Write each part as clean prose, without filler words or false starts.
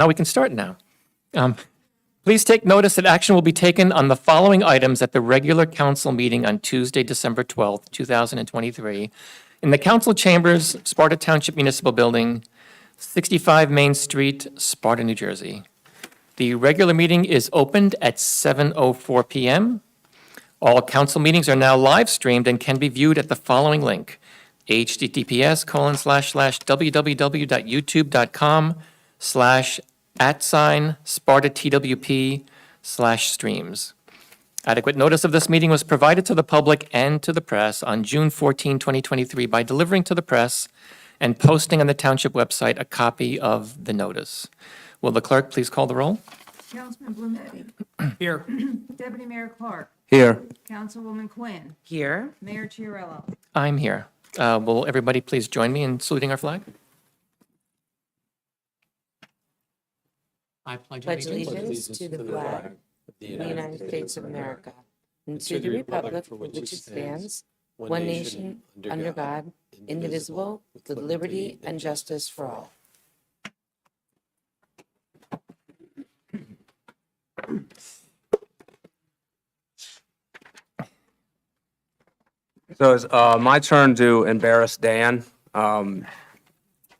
Now we can start now. Please take notice that action will be taken on the following items at the regular council meeting on Tuesday, December 12th, 2023, in the council chambers, Sparta Township Municipal Building, 65 Main Street, Sparta, New Jersey. The regular meeting is opened at 7:04 p.m. All council meetings are now live streamed and can be viewed at the following link, https://www.youtube.com/@SpartaTWP/streams. Adequate notice of this meeting was provided to the public and to the press on June 14, 2023 by delivering to the press and posting on the township website a copy of the notice. Will the clerk please call the roll? Councilman Blumetti. Here. Deputy Mayor Clark. Here. Councilwoman Quinn. Here. Mayor Chiarello. I'm here. Will everybody please join me in saluting our flag? I pledge Pledge allegiance to the flag of the United States of America and to the republic for which it stands, one nation, under God, indivisible, with liberty and justice for all. So it's my turn to embarrass Dan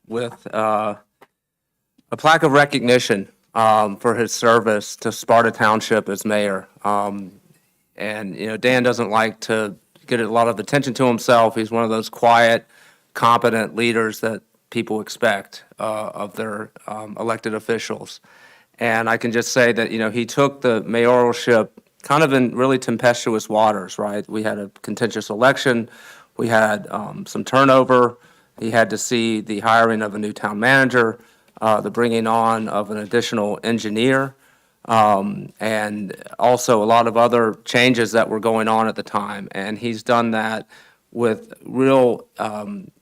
with a plaque of recognition for his service to Sparta Township as mayor. And, you know, Dan doesn't like to get a lot of attention to himself. He's one of those quiet, competent leaders that people expect of their elected officials. And I can just say that, you know, he took the mayoralship kind of in really tempestuous waters, right? We had a contentious election. We had some turnover. He had to see the hiring of a new town manager, the bringing on of an additional engineer, and also a lot of other changes that were going on at the time. And he's done that with real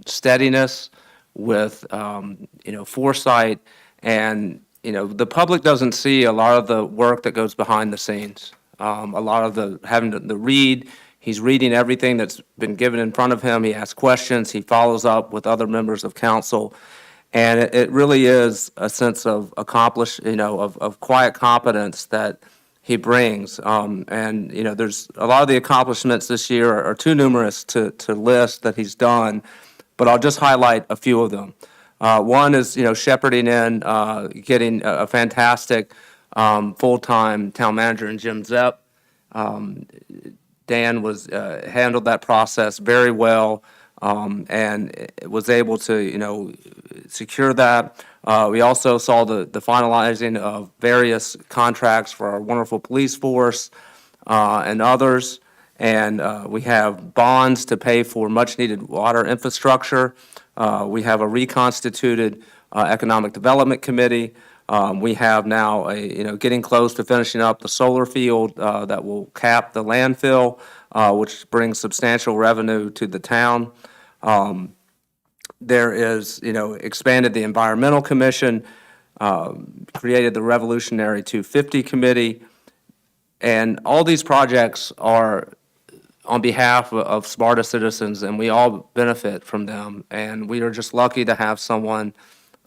steadiness, with, you know, foresight. And, you know, the public doesn't see a lot of the work that goes behind the scenes. A lot of the having to read, he's reading everything that's been given in front of him. He asks questions. He follows up with other members of council. And it really is a sense of of quiet competence that he brings. And, you know, there's a lot of the accomplishments this year are too numerous to list that he's done, but I'll just highlight a few of them. One is, you know, shepherding in, getting a fantastic full-time town manager in Jim Zepp. Dan was handled that process very well and was able to, you know, secure that. We also saw the finalizing of various contracts for our wonderful police force and others. And we have bonds to pay for much-needed water infrastructure. We have a reconstituted economic development committee. We have now getting close to finishing up the solar field that will cap the landfill, which brings substantial revenue to the town. There is, you know, expanded the environmental commission, created the revolutionary 250 committee, and all these projects are on behalf of Sparta citizens, and we all benefit from them. And we are just lucky to have someone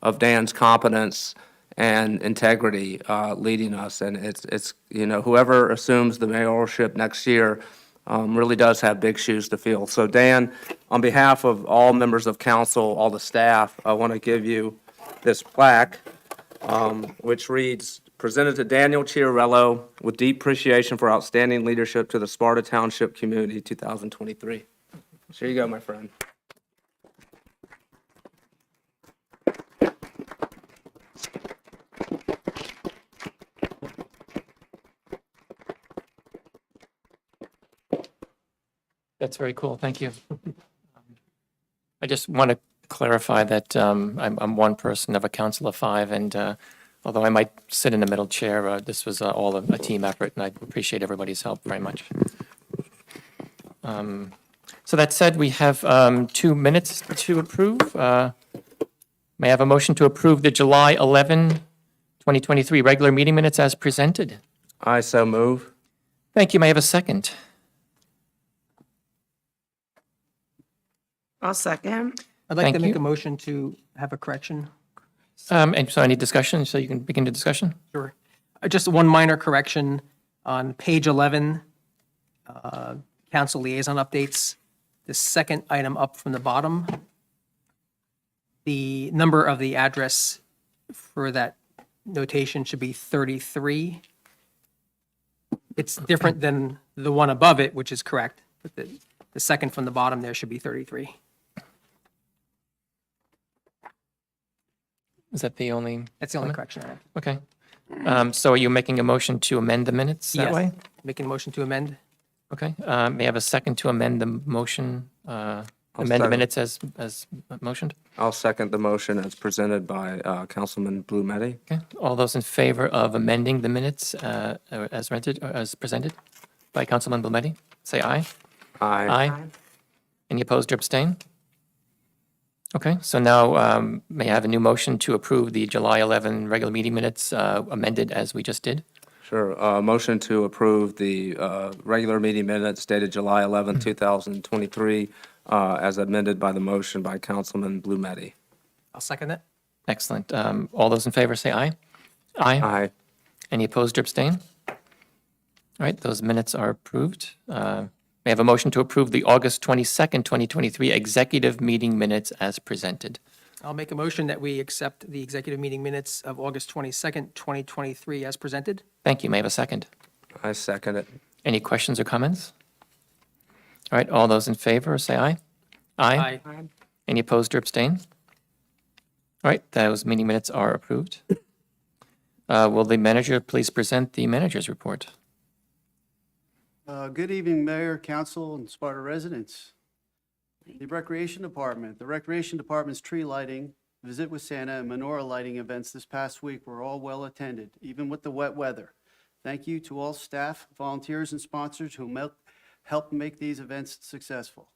of Dan's competence and integrity leading us. And it's you know, whoever assumes the mayoralship next year really does have big shoes to fill. So Dan, on behalf of all members of council, all the staff, I want to give you this plaque, which reads, "Presented to Daniel Chiarello with deep appreciation for outstanding leadership to the Sparta Township community 2023. So here you go, my friend. That's very cool. Thank you. I just want to clarify that I'm one person of a council of five, and although I might sit in the middle chair, this was all a team effort, and I appreciate everybody's help very much. So that said, we have 2 minutes to approve. May I have a motion to approve the July 11, 2023 regular meeting minutes as presented? I so move. Thank you. May I have a second? I'll second. I'd like Thank to make you. a motion to have a correction. And so any discussion, so you can begin the discussion? Sure. Just one minor correction on page 11, council liaison updates. The second item up from the bottom, the number of the address for that notation should be 33. It's different than the one above it, which is correct, but the second from the bottom there should be 33. Is that the only? That's the only correction I have. Okay. So are you making a motion to amend the minutes that Yes. way? Making a motion to amend. Okay. May I have a second to amend the motion, amend the second. minutes as motioned? I'll second the motion as presented by Councilman Blumetti. Okay. All those in favor of amending the minutes as rented, or as presented by Councilman Blumetti, say aye. Aye. Aye. Any opposed or abstain? Okay, so now may I have a new motion to approve the July 11 regular meeting minutes amended as we just did? Sure. Motion to approve the regular meeting minutes dated July 11, 2023, as amended by the motion by Councilman Blumetti. I'll second it. Excellent. All those in favor say aye. Aye. Aye. Any opposed or abstain? All right, those minutes are approved. May I have a motion to approve the August 22nd, 2023 executive meeting minutes as presented? I'll make a motion that we accept the executive meeting minutes of August 22nd, 2023 as presented. Thank you. May I have a second? I second it. Any questions or comments? All right, all those in favor say aye. Aye. Any opposed or abstain? All right, those meeting minutes are approved. Will the manager please present the manager's report? Good evening, Mayor, Council, and Sparta residents. The Recreation Department's tree lighting, Visit with Santa, and menorah lighting events this past week were all well attended, even with the wet weather. Thank you to all staff, volunteers, and sponsors who helped make these events successful.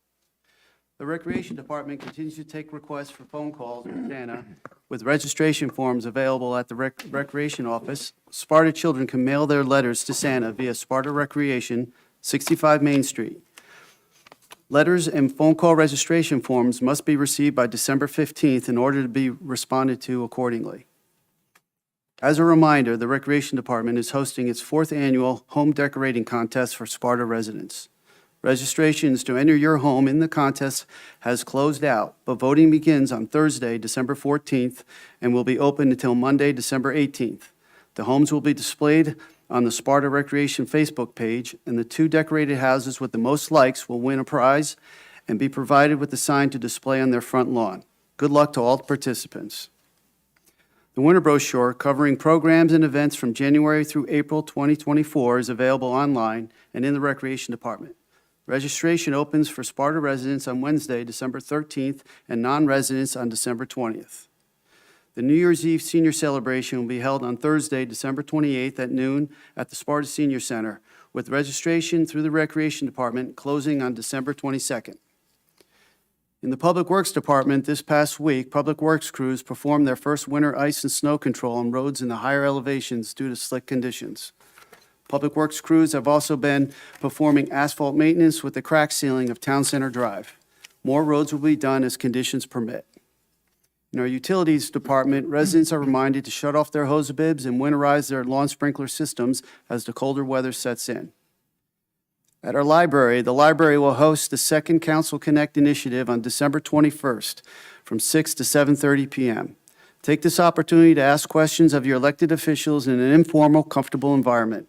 The Recreation Department continues to take requests for phone calls with Santa, with registration forms available at the Recreation Office. Sparta children can mail their letters to Santa via Sparta Recreation, 65 Main Street. Letters and phone call registration forms must be received by December 15th in order to be responded to accordingly. As a reminder, the Recreation Department is hosting its 4th annual home decorating contest for Sparta residents. Registrations to enter your home in the contest has closed out, but voting begins on Thursday, December 14th, and will be open until Monday, December 18th. The homes will be displayed on the Sparta Recreation Facebook page, and the 2 decorated houses with the most likes will win a prize and be provided with a sign to display on their front lawn. Good luck to all the participants. The winter brochure covering programs and events from January through April 2024 is available online and in the Recreation Department. Registration opens for Sparta residents on Wednesday, December 13th, and non-residents on December 20th. The New Year's Eve senior celebration will be held on Thursday, December 28th at noon at the Sparta Senior Center, with registration through the Recreation Department closing on December 22nd. In the Public Works Department this past week, Public Works crews performed their first winter ice and snow control on roads in the higher elevations due to slick conditions. Public Works crews have also been performing asphalt maintenance with the crack sealing of Town Center Drive. More roads will be done as conditions permit. In our Utilities Department, residents are reminded to shut off their hose bibs and winterize their lawn sprinkler systems as the colder weather sets in. At our library, the library will host the second Council Connect initiative on December 21st from 6 to 7:30 p.m. Take this opportunity to ask questions of your elected officials in an informal, comfortable environment.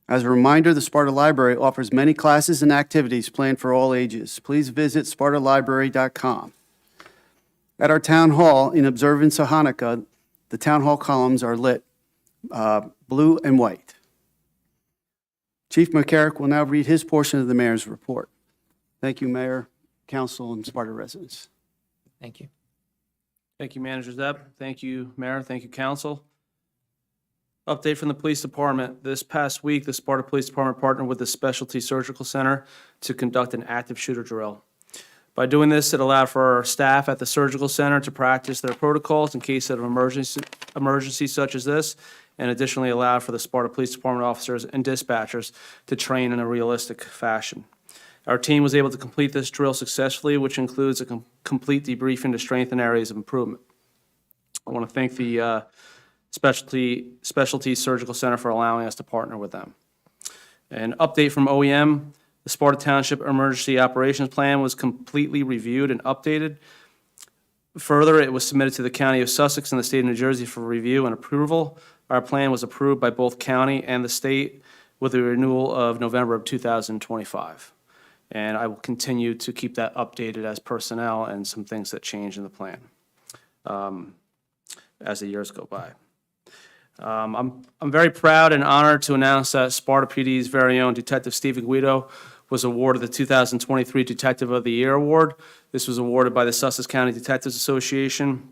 As a reminder, the Sparta Library offers many classes and activities planned for all ages. Please visit spartalibrary.com. At our town hall, in observance of Hanukkah, the town hall columns are lit blue and white. Chief McCarrick will now read his portion of the mayor's report. Thank you, Mayor, Council, and Sparta residents. Thank you. Thank you, Manager Zepp. Thank you, Mayor. Thank you, Council. Update from the Police Department. This past week, the Sparta Police Department partnered with the Specialty Surgical Center to conduct an active shooter drill. By doing this, it allowed for our staff at the surgical center to practice their protocols in case of emergency such as this, and additionally allowed for the Sparta Police Department officers and dispatchers to train in a realistic fashion. Our team was able to complete this drill successfully, which includes a complete debriefing to strengthen areas of improvement. I want to thank the Specialty Surgical Center for allowing us to partner with them. An update from OEM, the Sparta Township Emergency Operations Plan was completely reviewed and updated. Further, it was submitted to the County of Sussex and the State of New Jersey for review and approval. Our plan was approved by both county and the state with the renewal of November of 2025. And I will continue to keep that updated as personnel and some things that change in the plan as the years go by. I'm very proud and honored to announce that Sparta PD's very own Detective Stephen Guido was awarded the 2023 Detective of the Year Award. This was awarded by the Sussex County Detectives Association.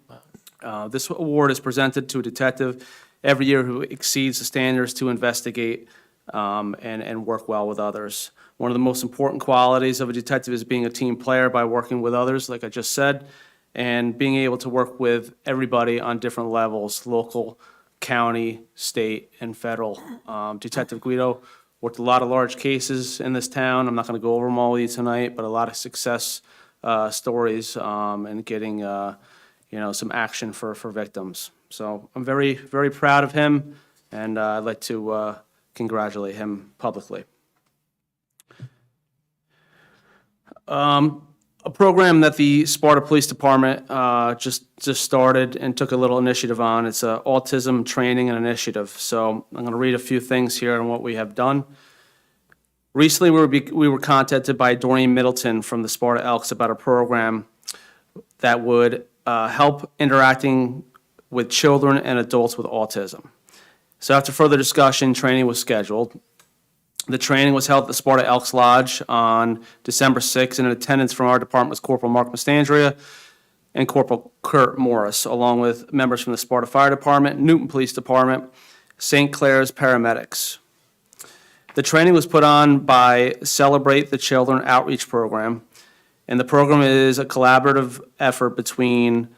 This award is presented to a detective every year who exceeds the standards to investigate and work well with others. One of the most important qualities of a detective is being a team player by working with others, like I just said, and being able to work with everybody on different levels, local, county, state, and federal. Detective Guido worked a lot of large cases in this town. I'm not going to go over them all with you tonight, but a lot of success stories and getting some action for victims. So I'm very, very proud of him, and I'd like to congratulate him publicly. A program that the Sparta Police Department just started and took a little initiative on. It's an autism training and initiative. So I'm going to read a few things here on what we have done. Recently, we were contacted by Doreen Middleton from the Sparta Elks about a program that would help interacting with children and adults with autism. So after further discussion, training was scheduled. The training was held at the Sparta Elks Lodge on December 6th, and in attendance from our department was Corporal Mark Mastandria and Corporal Kurt Morris, along with members from the Sparta Fire Department, Newton Police Department, St. Clair's paramedics. The training was put on by Celebrate the Children Outreach Program, and the program is a collaborative effort between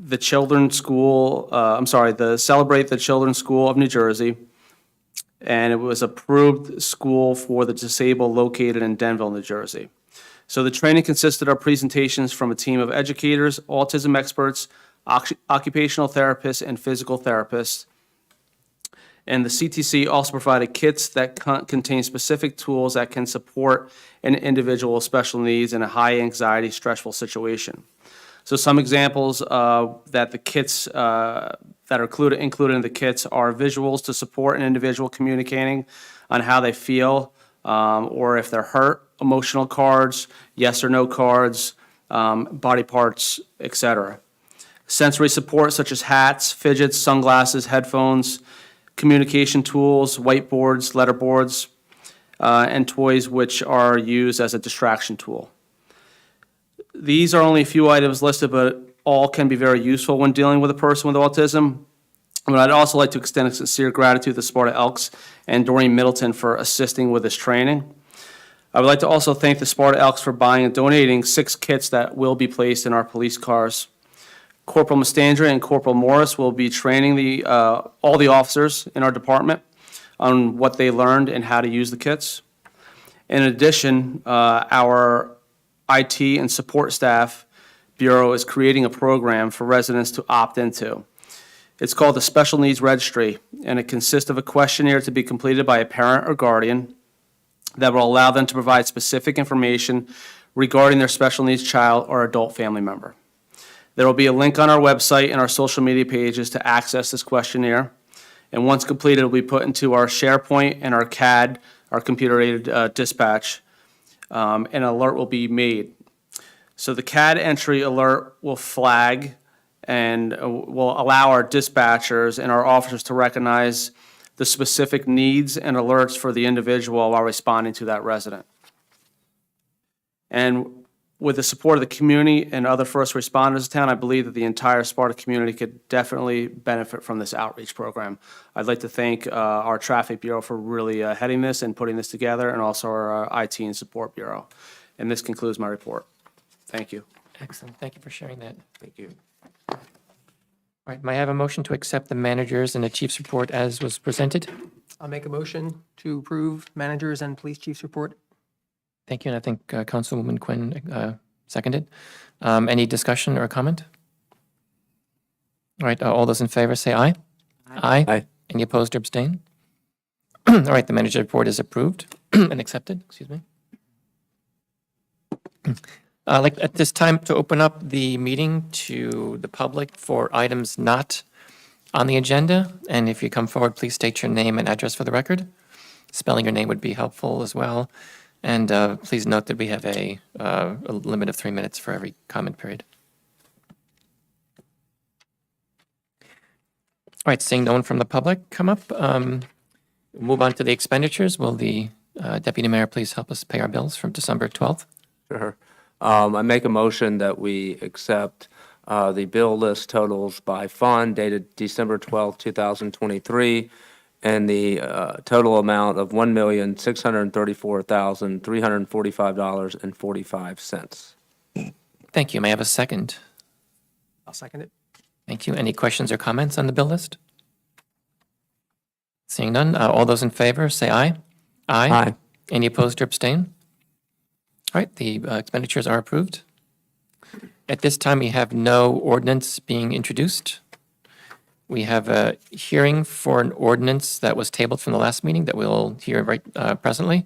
the the Celebrate the Children's School of New Jersey, and it was approved school for the disabled located in Denville, New Jersey. So the training consisted of presentations from a team of educators, autism experts, occupational therapists, and physical therapists. And the CTC also provided kits that contain specific tools that can support an individual with special needs in a high anxiety, stressful situation. So some examples that the kits that are included in the kits are visuals to support an individual communicating on how they feel or if they're hurt, emotional cards, yes or no cards, body parts, etc. Sensory support such as hats, fidgets, sunglasses, headphones, communication tools, whiteboards, letterboards, and toys which are used as a distraction tool. These are only a few items listed, but all can be very useful when dealing with a person with autism. But I'd also like to extend a sincere gratitude to the Sparta Elks and Doreen Middleton for assisting with this training. I would like to also thank the Sparta Elks for buying and donating 6 kits that will be placed in our police cars. Corporal Mastandria and Corporal Morris will be training all the officers in our department on what they learned and how to use the kits. In addition, our IT and support staff bureau is creating a program for residents to opt into. It's called the Special Needs Registry, and it consists of a questionnaire to be completed by a parent or guardian that will allow them to provide specific information regarding their special needs child or adult family member. There will be a link on our website and our social media pages to access this questionnaire, and once completed, it will be put into our SharePoint and our CAD, our computer-aided dispatch. An alert will be made. So the CAD entry alert will flag and will allow our dispatchers and our officers to recognize the specific needs and alerts for the individual while responding to that resident. And with the support of the community and other first responders in town, I believe that the entire Sparta community could definitely benefit from this outreach program. I'd like to thank our Traffic Bureau for really heading this and putting this together, and also our IT and Support Bureau. And this concludes my report. Thank you. Excellent. Thank you for sharing that. Thank you. All right, may I have a motion to accept the managers and the chief's report as was presented? I'll make a motion to approve managers and police chief's report. Thank you, and I think Councilwoman Quinn seconded. Any discussion or comment? All right, all those in favor say aye. Aye. Aye. Any opposed or abstain? All right, the manager report is approved and accepted, excuse me. I'd like at this time to open up the meeting to the public for items not on the agenda. And if you come forward, please state your name and address for the record. Spelling your name would be helpful as well. And please note that we have a limit of 3 minutes for every comment period. All right, seeing no one from the public come up, move on to the expenditures. Will the deputy mayor please help us pay our bills from December 12th? Sure. I make a motion that we accept the bill list totals by fund dated December 12th, 2023, and the total amount of $1,634,345.45. Thank you. May I have a second? I'll second it. Thank you. Any questions or comments on the bill list? Seeing none, all those in favor, say aye. Aye. Any opposed or abstain? All right, the expenditures are approved. At this time, we have no ordinance being introduced. We have a hearing for an ordinance that was tabled from the last meeting that we'll hear right presently.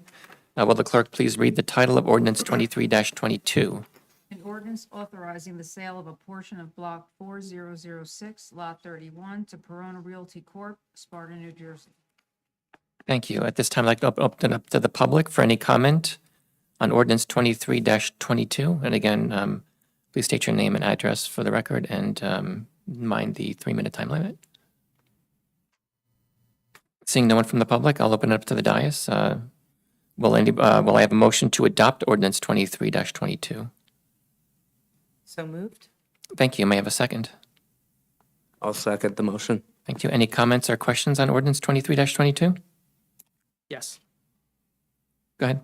Will the clerk please read the title of ordinance 23-22? An ordinance authorizing the sale of a portion of Block 4006, Lot 31 to Perona Realty Corp., Sparta, New Jersey. Thank you. At this time, I'd like to open up to the public for any comment on ordinance 23-22. And again, please state your name and address for the record and mind the 3-minute time limit. Seeing no one from the public, I'll open it up to the dais. Will I have a motion to adopt ordinance 23-22? So moved? Thank you. May I have a second? I'll second the motion. Thank you. Any comments or questions on ordinance 23-22? Yes. Go ahead.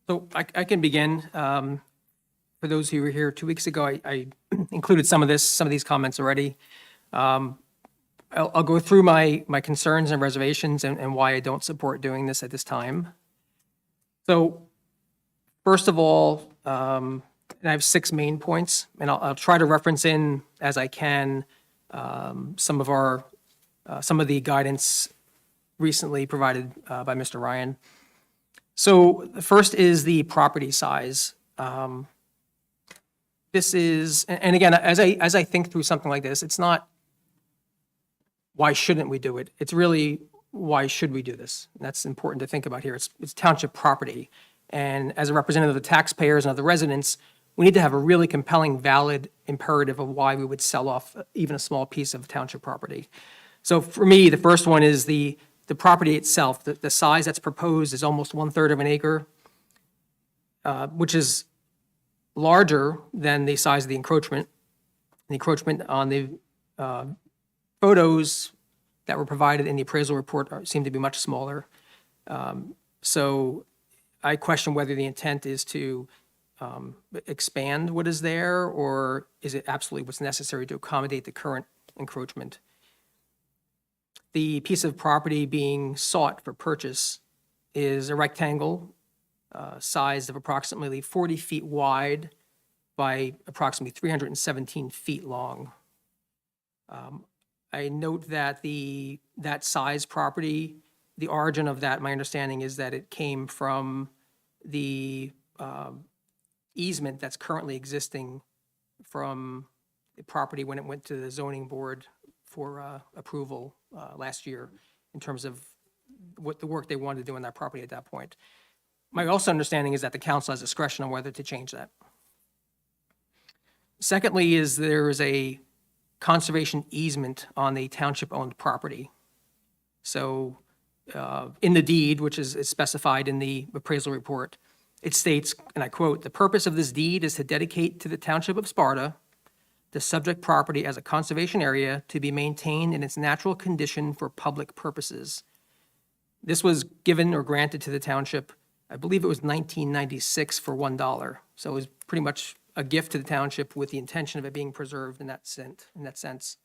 So I can begin. For those who were here 2 weeks ago, I included some of these comments already. I'll go through my concerns and reservations and why I don't support doing this at this time. So first of all, and I have 6 main points, and I'll try to reference in as I can some of the guidance recently provided by Mr. Ryan. So the first is the property size. This is, and again, as I think through something like this, it's not why shouldn't we do it? It's really why should we do this? And that's important to think about here. It's township property. And as a representative of the taxpayers and of the residents, we need to have a really compelling, valid imperative of why we would sell off even a small piece of township property. So for me, the first one is the property itself. The size that's proposed is almost 1/3 of an acre, which is larger than the size of the encroachment. The encroachment on the photos that were provided in the appraisal report seem to be much smaller. So I question whether the intent is to expand what is there, or is it absolutely what's necessary to accommodate the current encroachment. The piece of property being sought for purchase is a rectangle sized of approximately 40 feet wide by approximately 317 feet long. I note that that size property, the origin of that, my understanding is that it came from the easement that's currently existing from the property when it went to the zoning board for approval last year in terms of what the work they wanted to do on that property at that point. My also understanding is that the council has discretion on whether to change that. Secondly is there is a conservation easement on the township-owned property. So in the deed, which is specified in the appraisal report, it states, and I quote, "The purpose of this deed is to dedicate to the Township of Sparta the subject property as a conservation area to be maintained in its natural condition for public purposes." This was given or granted to the township, I believe it was 1996 for $1. So it was pretty much a gift to the township with the intention of it being preserved in that sense.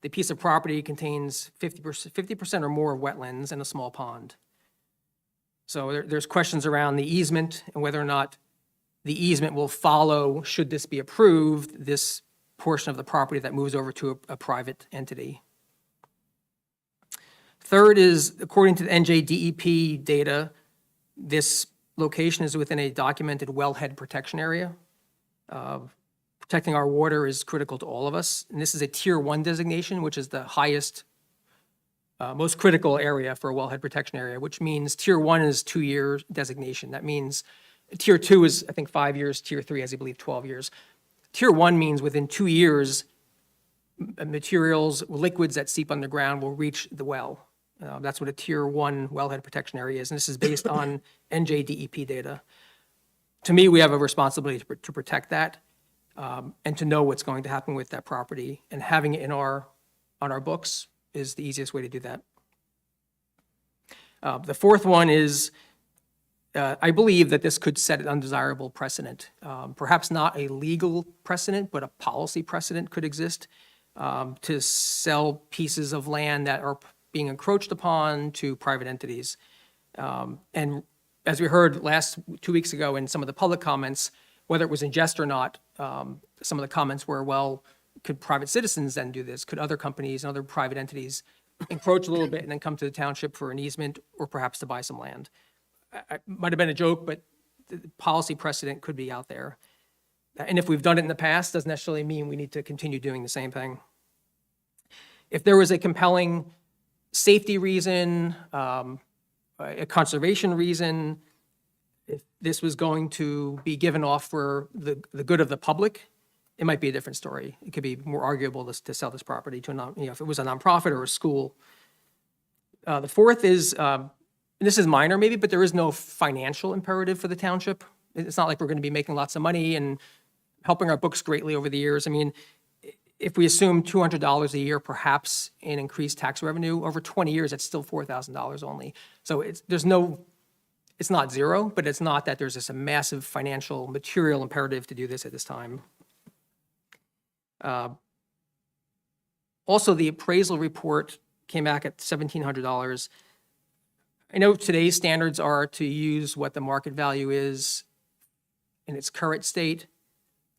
The piece of property contains 50% or more of wetlands and a small pond. So there's questions around the easement and whether or not the easement will follow, should this be approved, this portion of the property that moves over to a private entity. Third is, according to the NJDEP data, this location is within a documented wellhead protection area. Protecting our water is critical to all of us, and this is a Tier 1 designation, which is the highest, most critical area for a wellhead protection area, which means Tier 1 is 2-year designation. That means Tier 2 is, I think, 5 years, Tier 3 is, I believe, 12 years. Tier 1 means within 2 years, materials, liquids that seep underground will reach the well. That's what a Tier 1 wellhead protection area is, and this is based on NJDEP data. To me, we have a responsibility to protect that and to know what's going to happen with that property, and having it on our books is the easiest way to do that. The fourth one is, I believe that this could set an undesirable precedent. Perhaps not a legal precedent, but a policy precedent could exist to sell pieces of land that are being encroached upon to private entities. And as we heard 2 weeks ago in some of the public comments, whether it was in jest or not, some of the comments were, well, could private citizens then do this? Could other companies and other private entities encroach a little bit and then come to the township for an easement or perhaps to buy some land? It might have been a joke, but the policy precedent could be out there. And if we've done it in the past, doesn't necessarily mean we need to continue doing the same thing. If there was a compelling safety reason, a conservation reason, if this was going to be given off for the good of the public, it might be a different story. It could be more arguable to sell this property to if it was a nonprofit or a school. The fourth is, and this is minor maybe, but there is no financial imperative for the township. It's not like we're going to be making lots of money and helping our books greatly over the years. I mean, if we assume $200 a year, perhaps in increased tax revenue, over 20 years, it's still $4,000 only. So it's not zero, but it's not that there's this a massive financial material imperative to do this at this time. Also, the appraisal report came back at $1,700. I know today's standards are to use what the market value is in its current state,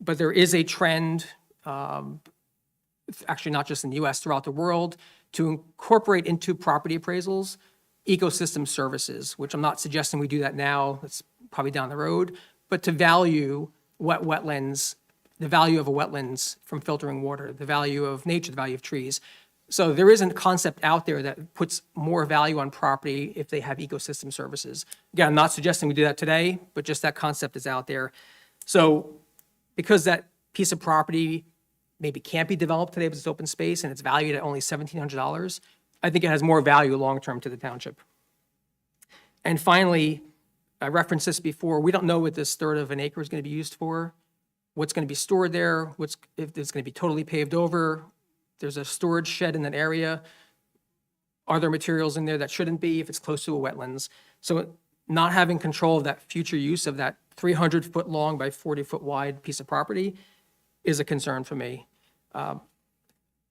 but there is a trend, actually not just in the US, throughout the world, to incorporate into property appraisals ecosystem services, which I'm not suggesting we do that now, it's probably down the road, but to value wetlands, the value of a wetlands from filtering water, the value of nature, the value of trees. So there is a concept out there that puts more value on property if they have ecosystem services. Again, I'm not suggesting we do that today, but just that concept is out there. So because that piece of property maybe can't be developed today because it's open space and it's valued at only $1,700, I think it has more value long-term to the township. And finally, I referenced this before, we don't know what this third of an acre is going to be used for, what's going to be stored there, if it's going to be totally paved over, there's a storage shed in that area. Are there materials in there that shouldn't be if it's close to a wetlands? So not having control of that future use of that 300-foot long by 40-foot wide piece of property is a concern for me.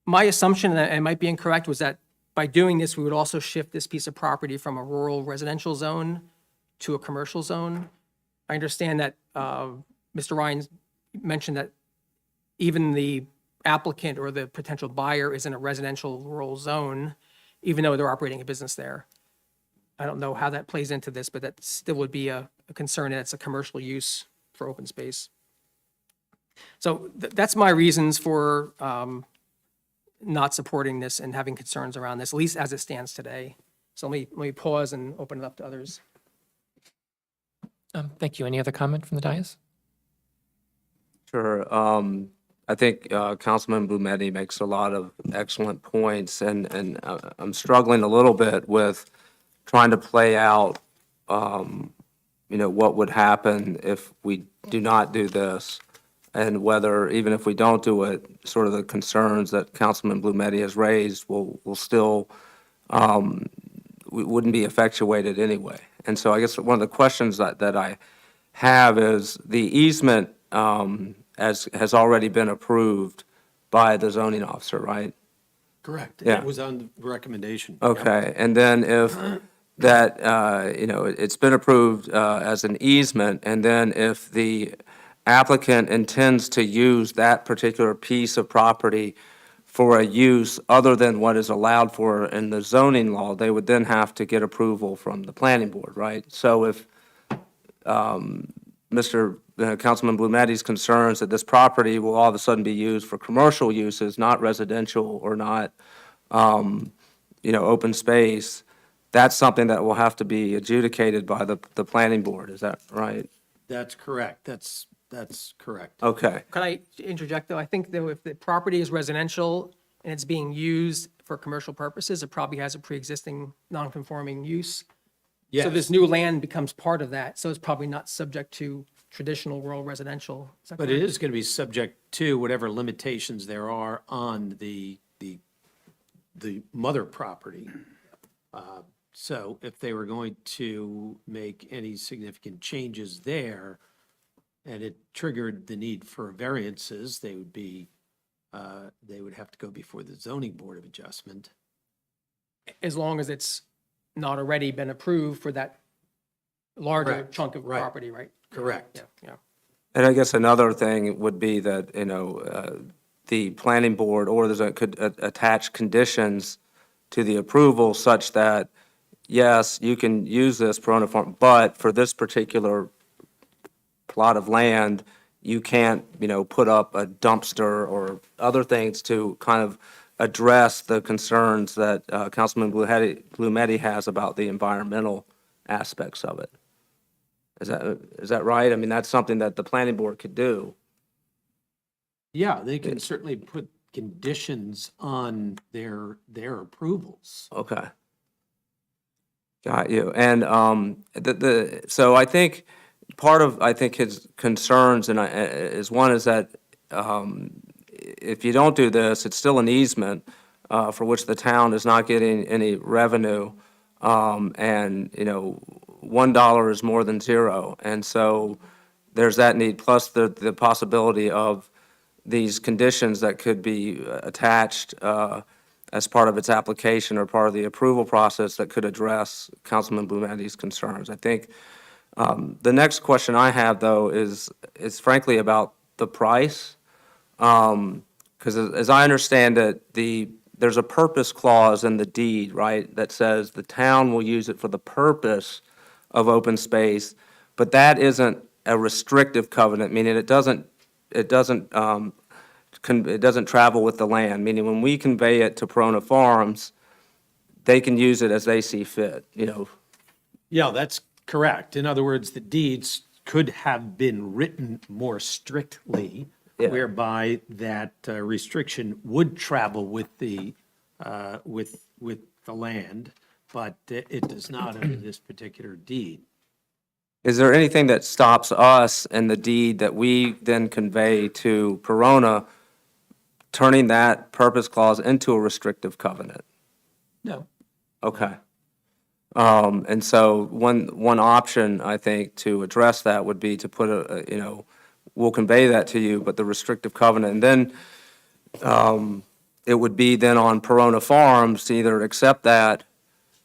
My assumption, and I might be incorrect, was that by doing this, we would also shift this piece of property from a rural residential zone to a commercial zone. I understand that Mr. Ryan mentioned that even the applicant or the potential buyer is in a residential rural zone, even though they're operating a business there. I don't know how that plays into this, but that still would be a concern that it's a commercial use for open space. So that's my reasons for not supporting this and having concerns around this, at least as it stands today. So let me pause and open it up to others. Thank you. Any other comment from the dais? Sure. I think Councilman Blumetti makes a lot of excellent points, and I'm struggling a little bit with trying to play out, what would happen if we do not do this, and whether, even if we don't do it, sort of the concerns that Councilman Blumetti has raised will still, wouldn't be effectuated anyway. And so I guess one of the questions that I have is the easement has already been approved by the zoning officer, right? Correct. Yeah. It was on the recommendation. Okay, and then if that, it's been approved as an easement, and then if the applicant intends to use that particular piece of property for a use other than what is allowed for in the zoning law, they would then have to get approval from the planning board, right? So if Councilman Blumetti's concerns that this property will all of a sudden be used for commercial uses, not residential or not, open space, that's something that will have to be adjudicated by the planning board, is that right? That's correct. That's correct. Okay, Can I interject, though? I think, though, if the property is residential and it's being used for commercial purposes, it probably has a pre-existing non-conforming use. So this Yes, new land becomes part of that, so it's probably not subject to traditional rural residential. Is that but it correct? is going to be subject to whatever limitations there are on the mother property. So if they were going to make any significant changes there, and it triggered the need for variances, they would have to go before the zoning board of adjustment. As long as it's not already been approved for that larger Correct. chunk of Right. property, right? Correct. Yeah, yeah. and I guess another thing would be that, the planning board could attach conditions to the approval such that, yes, you can use this Perona Farm, but for this particular plot of land, you can't, put up a dumpster or other things to kind of address the concerns that Councilman Blumetti has about the environmental aspects of it. Is that right? I mean, that's something that the planning board could do. Yeah, they can certainly put conditions on their approvals. Okay. Got you. And so I think part of his concerns is that if you don't do this, it's still an easement for which the town is not getting any revenue. And, $1 is more than zero. And so there's that need, plus the possibility of these conditions that could be attached as part of its application or part of the approval process that could address Councilman Blumetti's concerns. I think the next question I have, though, is frankly about the price. Because as I understand it, there's a purpose clause in the deed, right, that says the town will use it for the purpose of open space, but that isn't a restrictive covenant, meaning it doesn't travel with the land, meaning when we convey it to Perona Farms, they can use it as they see fit, Yeah, that's correct. In other words, the deeds could have been written more strictly, Yeah. whereby that restriction would travel with the land, but it does not under this particular deed. Is there anything that stops us in the deed that we then convey to Perona, turning that purpose clause into a restrictive covenant? No. Okay. And so one option, I think, to address that would be to put we'll convey that to you, but the restrictive covenant, and then it would be then on Perona Farms to either accept that,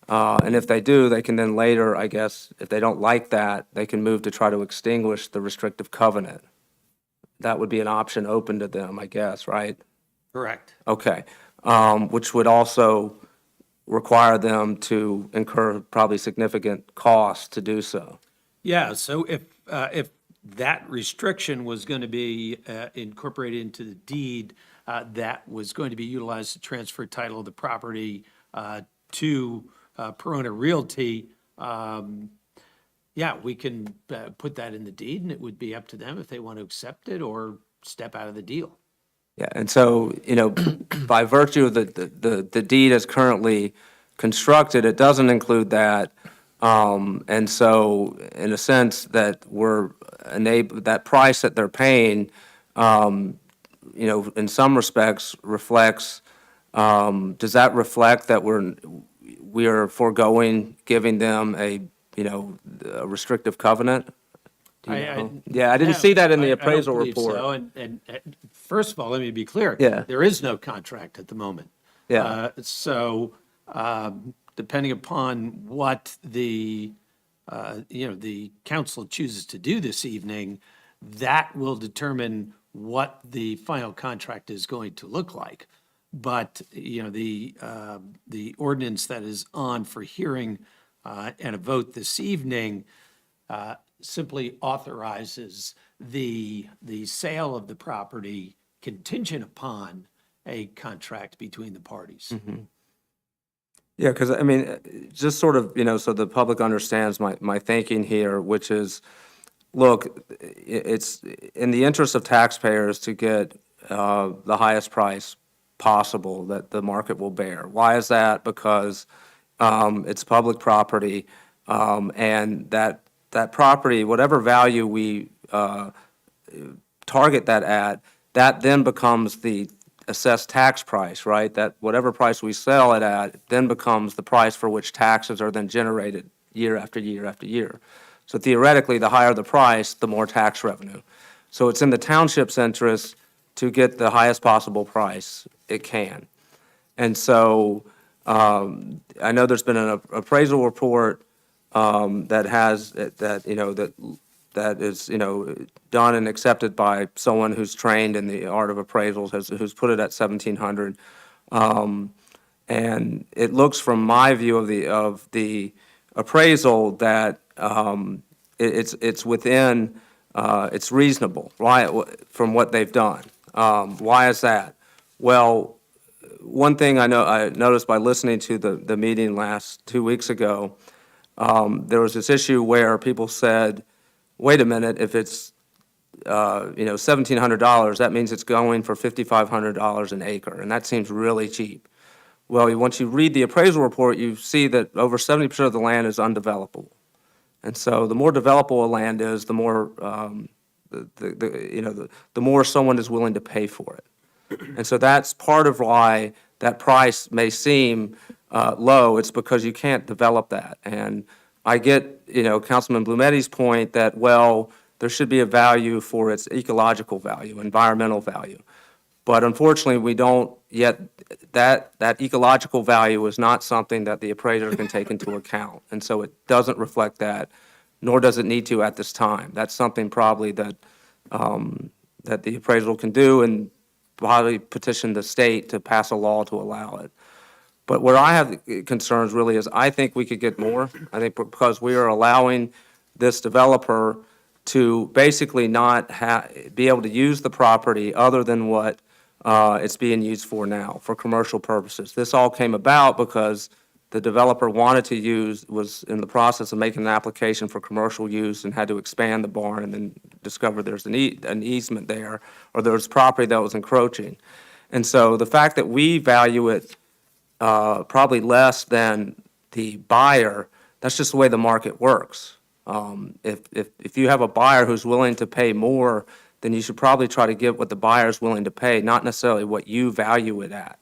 and if they do, they can then later, I guess, if they don't like that, they can move to try to extinguish the restrictive covenant. That would be an option open to them, I guess, right? Correct. Okay. Which would also require them to incur probably significant costs to do so. Yeah, so if that restriction was going to be incorporated into the deed, that was going to be utilized to transfer title of the property to Perona Realty, yeah, we can put that in the deed, and it would be up to them if they want to accept it or step out of the deal. Yeah, and so, by virtue of the deed as currently constructed, it doesn't include that. And so, in a sense, that that price that they're paying, in some respects reflects, does that reflect that we are foregoing giving them a restrictive covenant? Do you know? Yeah, I didn't see that in the appraisal report. So, and first of all, let me be clear. Yeah. There is no contract at the moment. Yeah. So, depending upon what the council chooses to do this evening, that will determine what the final contract is going to look like. But, the ordinance that is on for hearing and a vote this evening simply authorizes the sale of the property contingent upon a contract between the parties. Yeah, because I mean, just sort of, so the public understands my thinking here, which is, look, it's in the interest of taxpayers to get the highest price possible that the market will bear. Why is that? Because it's public property, and that property, whatever value we target that at, that then becomes the assessed tax price, right? That whatever price we sell it at then becomes the price for which taxes are then generated year after year after year. So theoretically, the higher the price, the more tax revenue. So it's in the township's interest to get the highest possible price it can. And so I know there's been an appraisal report that has, that is, done and accepted by someone who's trained in the art of appraisals, who's put it at 1,700. And it looks, from my view of the appraisal, that it's within, it's reasonable, right, from what they've done. Why is that? Well, one thing I noticed by listening to the meeting 2 weeks ago, there was this issue where people said, wait a minute, if it's, $1,700, that means it's going for $5,500 an acre, and that seems really cheap. Well, once you read the appraisal report, you see that over 70% of the land is undevelopable. And so the more developable a land is, the more, the more someone is willing to pay for it. And so that's part of why that price may seem low. It's because you can't develop that. And I get, Councilman Blumetti's point that, well, there should be a value for its ecological value, environmental value. But unfortunately, we don't yet, that ecological value is not something that the appraiser can take into account. And so it doesn't reflect that, nor does it need to at this time. That's something probably that, that the appraisal can do, and probably petition the state to pass a law to allow it. But where I have concerns really is, I think we could get more. I think because we are allowing this developer to basically not be able to use the property other than what it's being used for now, for commercial purposes. This all came about because the developer wanted to was in the process of making an application for commercial use and had to expand the barn, and then discovered there's an easement there, or there was property that was encroaching. And so the fact that we value it probably less than the buyer, that's just the way the market works. If you have a buyer who's willing to pay more, then you should probably try to get what the buyer is willing to pay, not necessarily what you value it at.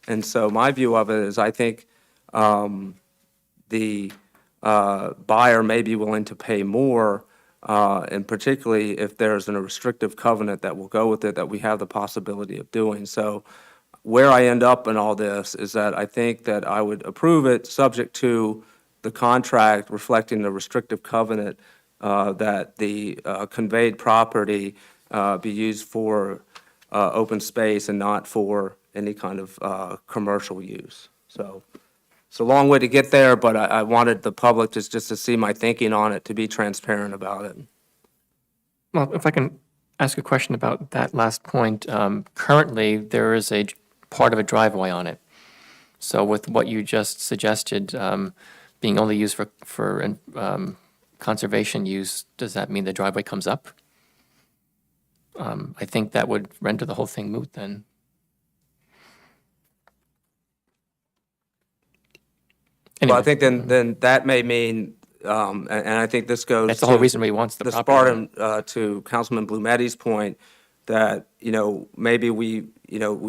And so my view of it is, I think the buyer may be willing to pay more, and particularly if there's a restrictive covenant that will go with it, that we have the possibility of doing. So where I end up in all this is that I think that I would approve it subject to the contract reflecting the restrictive covenant, that the conveyed property be used for open space and not for any kind of commercial use. So it's a long way to get there, but I wanted the public just to see my thinking on it, to be transparent about it. Well, if I can ask a question about that last point, currently, there is a part of a driveway on it. So with what you just suggested, being only used for conservation use, does that mean the driveway comes up? I think that would render the whole thing moot then. Well, I Anyway, think then that may mean, and I think this goes that's the whole to reason why he wants the the property. Spartan, to Councilman Blumetti's point, that, maybe we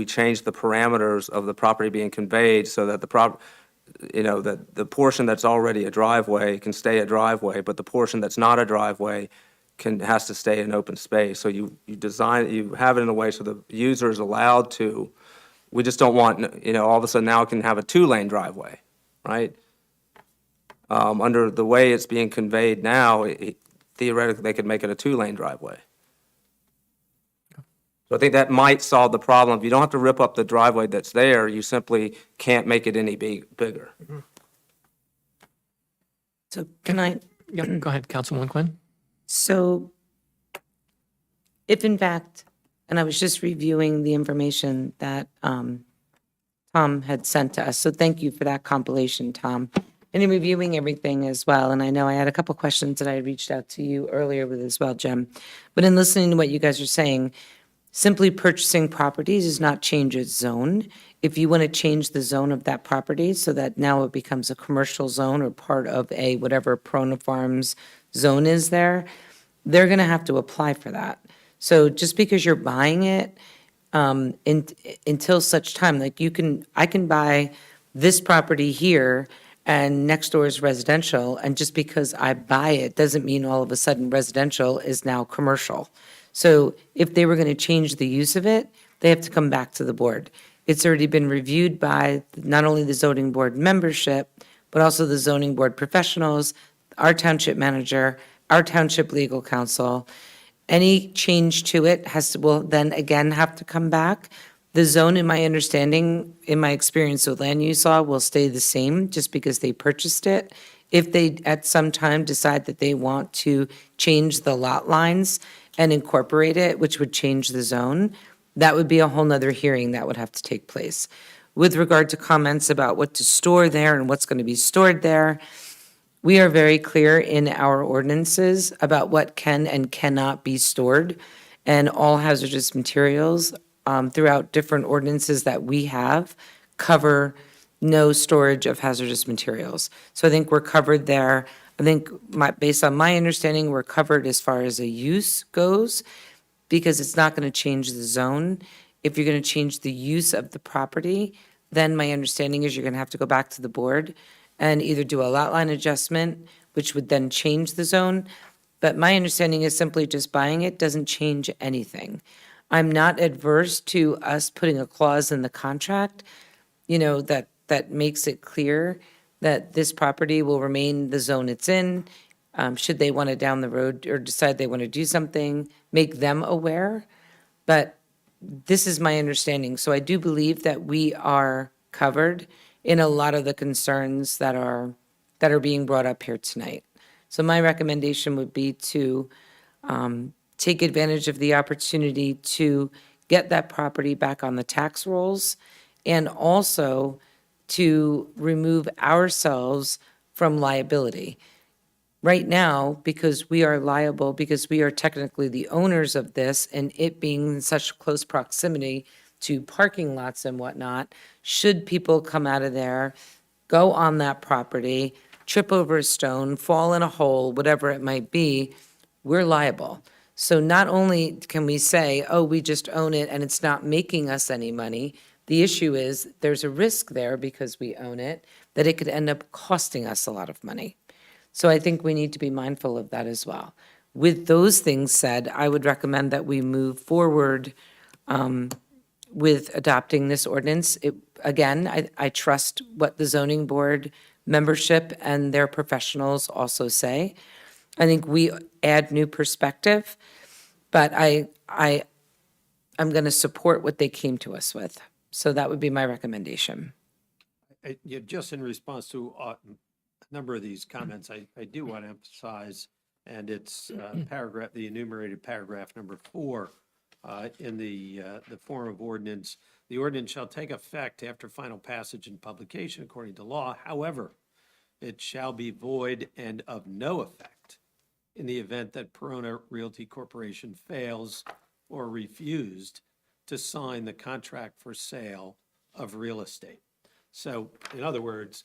change the parameters of the property being conveyed so that that the portion that's already a driveway can stay a driveway, but the portion that's not a driveway has to stay in open space. So you have it in a way so the user is allowed to, we just don't want, all of a sudden now it can have a 2-lane driveway, right? Under the way it's being conveyed now, theoretically, they could make it a 2-lane driveway. So I think that might solve the problem. If you don't have to rip up the driveway that's there, you simply can't make it any bigger. So can I, Yeah, go ahead, Councilwoman Quinn. so if in fact, and I was just reviewing the information that Tom had sent to us, so thank you for that compilation, Tom. And in reviewing everything as well, and I know I had a couple questions that I reached out to you earlier with as well, Jim. But in listening to what you guys are saying, simply purchasing properties does not change its zone. If you want to change the zone of that property so that now it becomes a commercial zone or part of a whatever Corona Farms zone is there, they're going to have to apply for that. So just because you're buying it, until such time, like I can buy this property here and next door is residential, and just because I buy it doesn't mean all of a sudden residential is now commercial. So if they were going to change the use of it, they have to come back to the board. It's already been reviewed by not only the zoning board membership, but also the zoning board professionals, our township manager, our township legal counsel. Any change to it will then again have to come back. The zone, in my understanding, in my experience with land use law, will stay the same just because they purchased it. If they at some time decide that they want to change the lot lines and incorporate it, which would change the zone, that would be a whole nother hearing that would have to take place. With regard to comments about what to store there and what's going to be stored there, we are very clear in our ordinances about what can and cannot be stored, and all hazardous materials throughout different ordinances that we have cover no storage of hazardous materials. So I think we're covered there. I think based on my understanding, we're covered as far as a use goes, because it's not going to change the zone. If you're going to change the use of the property, then my understanding is you're going to have to go back to the board and either do a lot line adjustment, which would then change the zone. But my understanding is simply just buying it doesn't change anything. I'm not adverse to us putting a clause in the contract, that makes it clear that this property will remain the zone it's in. Should they want to down the road or decide they want to do something, make them aware. But this is my understanding. So I do believe that we are covered in a lot of the concerns that are being brought up here tonight. So my recommendation would be to take advantage of the opportunity to get that property back on the tax rolls, and also to remove ourselves from liability. Right now, because we are liable, because we are technically the owners of this, and it being in such close proximity to parking lots and whatnot, should people come out of there, go on that property, trip over a stone, fall in a hole, whatever it might be, we're liable. So not only can we say, oh, we just own it and it's not making us any money, the issue is there's a risk there because we own it, that it could end up costing us a lot of money. So I think we need to be mindful of that as well. With those things said, I would recommend that we move forward with adopting this ordinance. Again, I trust what the zoning board membership and their professionals also say. I think we add new perspective, but I'm going to support what they came to us with. So that would be my recommendation. Just in response to a number of these comments, I do want to emphasize, and it's paragraph, the enumerated paragraph number 4 in the form of ordinance. The ordinance shall take effect after final passage and publication according to law. However, it shall be void and of no effect in the event that Perona Realty Corporation fails or refused to sign the contract for sale of real estate. So, in other words,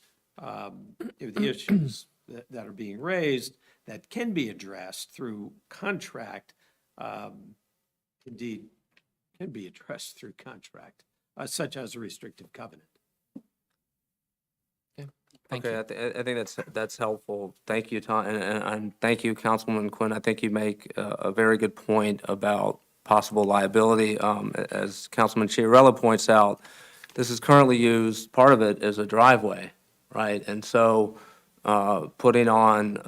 if the issues that are being raised that can be addressed through contract, indeed, can be addressed through contract, such as a restrictive covenant. Thank Okay, you. I think that's helpful. Thank you, Tom, and thank you, Councilwoman Quinn. I think you make a very good point about possible liability. As Councilman Chiarella points out, this is currently used, part of it is a driveway, right? And so, putting on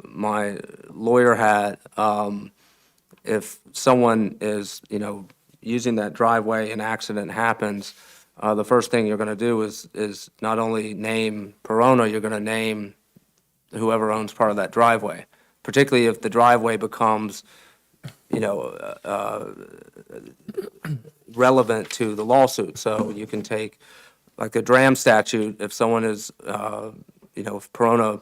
my lawyer hat, if someone is, using that driveway, an accident happens, the first thing you're going to do is not only name Perona, you're going to name whoever owns part of that driveway, particularly if the driveway becomes, relevant to the lawsuit. So you can take, like the Dram statute, if someone is, if Perona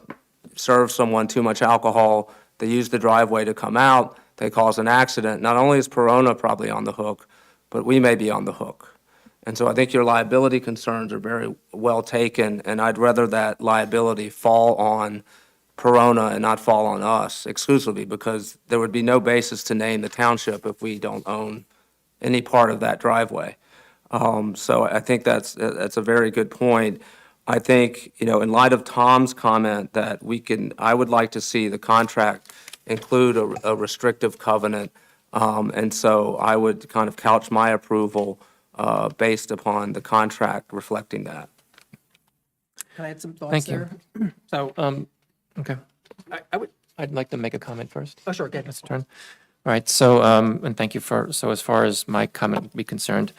serves someone too much alcohol, they use the driveway to come out, they cause an accident, not only is Perona probably on the hook, but we may be on the hook. And so I think your liability concerns are very well taken, and I'd rather that liability fall on Perona and not fall on us exclusively, because there would be no basis to name the township if we don't own any part of that driveway. So I think that's a very good point. I think, in light of Tom's comment that I would like to see the contract include a restrictive covenant. And so I would kind of couch my approval based upon the contract reflecting that. Can I add some thoughts Thank you. there? So, Okay. I would, I'd like to make a comment first. oh, sure, go ahead. Mr. Turn. All right, so, and thank you so as far as my comment would be concerned,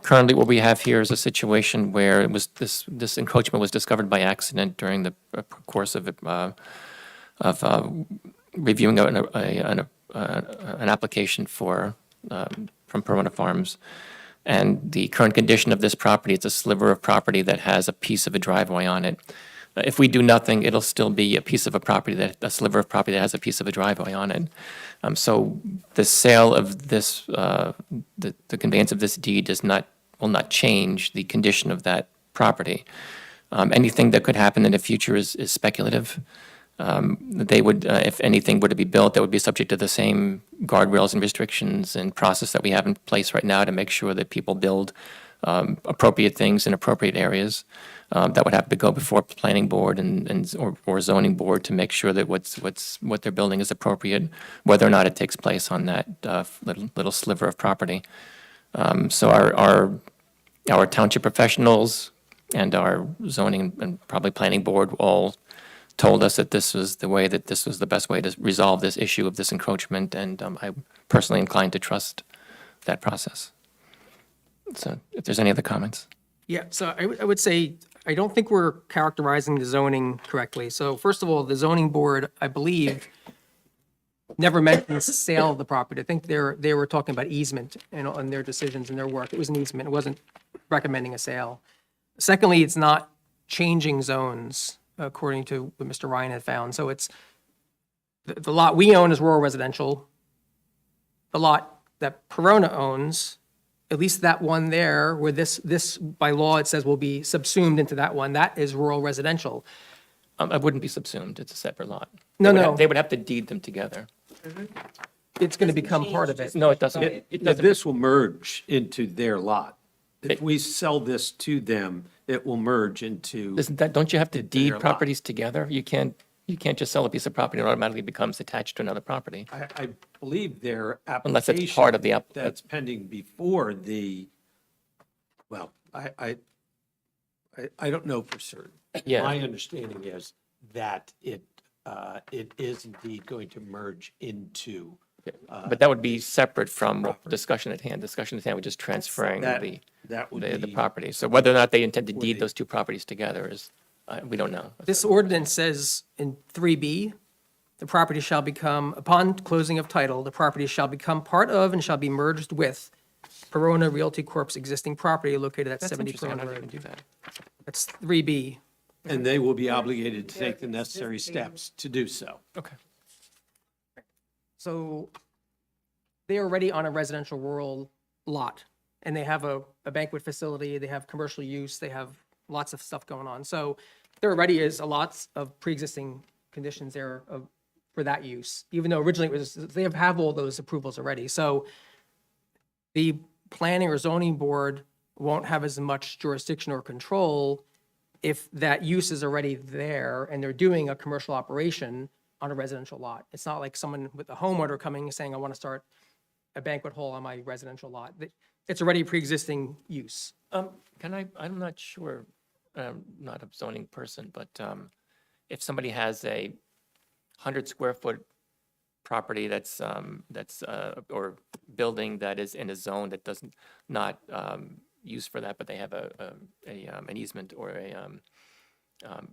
currently what we have here is a situation where it was, this encroachment was discovered by accident during the course of reviewing an application from Perona Farms. And the current condition of this property, it's a sliver of property that has a piece of a driveway on it. If we do nothing, it'll still be a piece of a sliver of property that has a piece of a driveway on it. So the sale of this, the conveyance of this deed will not change the condition of that property. Anything that could happen in the future is speculative. They would, if anything were to be built, that would be subject to the same guardrails and restrictions and process that we have in place right now to make sure that people build appropriate things in appropriate areas. That would have to go before planning board or zoning board to make sure that what they're building is appropriate, whether or not it takes place on that little sliver of property. So our township professionals and our zoning and probably planning board all told us that this was the best way to resolve this issue of this encroachment, and I'm personally inclined to trust that process. So if there's any other comments. Yeah, so I would say, I don't think we're characterizing the zoning correctly. So first of all, the zoning board, I believe, never mentioned the sale of the property. I think they were talking about easement on their decisions and their work. It was an easement. It wasn't recommending a sale. Secondly, it's not changing zones, according to what Mr. Ryan had found. So it's, the lot we own is rural residential. The lot that Perona owns, at least that one there, where this by law, it says will be subsumed into that one, that is rural residential. It wouldn't be subsumed, it's a separate lot. No. They would have to deed them together. It's going to become part of it. No, it doesn't. It doesn't. This will merge into their lot. If we sell this to them, it will merge into, Don't you have to Their deed lot. properties together? You can't just sell a piece of property and it automatically becomes attached to another property. I believe their Unless application. it's part of the That's pending before well, I don't know for certain. Yeah. My understanding is that it is indeed going to merge into. But that would be separate from discussion at hand. Discussion at hand would just transferring That would the be- property. So whether or not they intend to deed those two properties together is, we don't know. This ordinance says in 3B, the property shall become, upon closing of title, the property shall become part of and shall be merged with Perona Realty Corp's existing property located at That's 70 interesting. I Perona don't know if you Road. can do that. That's 3B. And they will be obligated to take the necessary steps to do so. Okay. So they're already on a residential rural lot, and they have a banquet facility, they have commercial use, they have lots of stuff going on. So there already is a lots of pre-existing conditions there for that use, even though originally it was, they have all those approvals already. So the planning or zoning board won't have as much jurisdiction or control if that use is already there and they're doing a commercial operation on a residential lot. It's not like someone with a homeowner coming and saying, I want to start a banquet hall on my residential lot. It's already pre-existing use. I'm not sure, not a zoning person, but if somebody has a 100 square foot property or building that is in a zone that doesn't, not used for that, but they have an easement or I can't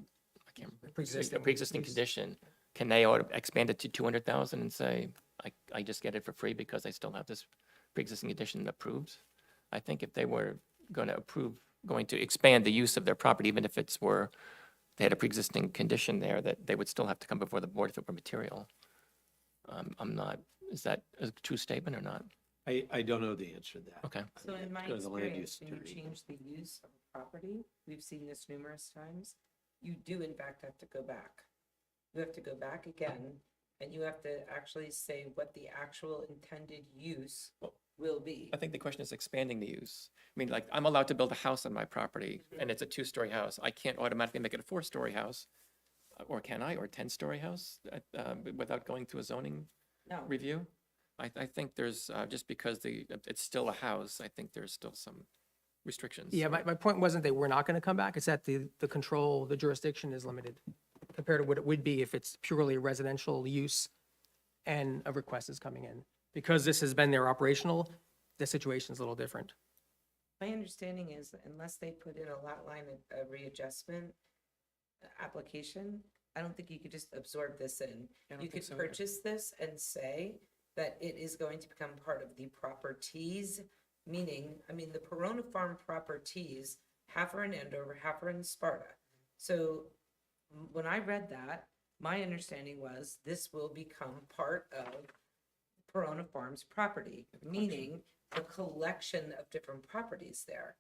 remember. A pre-existing condition, can they expand it to 200,000 and say, I just get it for free because I still have this pre-existing condition approved? I think if they were going to expand the use of their property, even if they had a pre-existing condition there, that they would still have to come before the board if it were material. Is that a true statement or not? I don't know the answer to that. Okay. So in my Go to the land experience, use when you attorney. change the use of a property, we've seen this numerous times, you do in fact have to go back. You have to go back again, and you have to actually say what the actual intended use will be. I think the question is expanding the use. I mean, like, I'm allowed to build a house on my property, and it's a 2-story house. I can't automatically make it a 4-story house, or can I, or a 10-story house, without going through a zoning No, review? I think there's, just because it's still a house, I think there's still some restrictions. Yeah, my point wasn't that we're not going to come back, it's that the control, the jurisdiction is limited compared to what it would be if it's purely a residential use and a request is coming in. Because this has been their operational, the situation's a little different. my understanding is unless they put in a lot line readjustment application, I don't think you could just absorb this in. I don't You think could so either. purchase this and say that it is going to become part of the properties, meaning, I mean, the Perona Farm properties, half are in Andover, half are in Sparta. So when I read that, my understanding was this will become part of Perona Farm's property, meaning a collection of different properties there.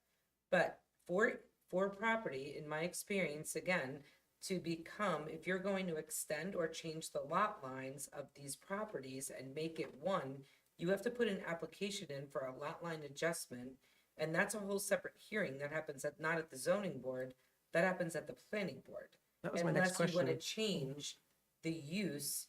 But for property, in my experience, again, to become, if you're going to extend or change the lot lines of these properties and make it one, you have to put an application in for a lot line adjustment. And that's a whole separate hearing that happens not at the zoning board, that happens at the planning board. That was my next Unless you want to question. change the use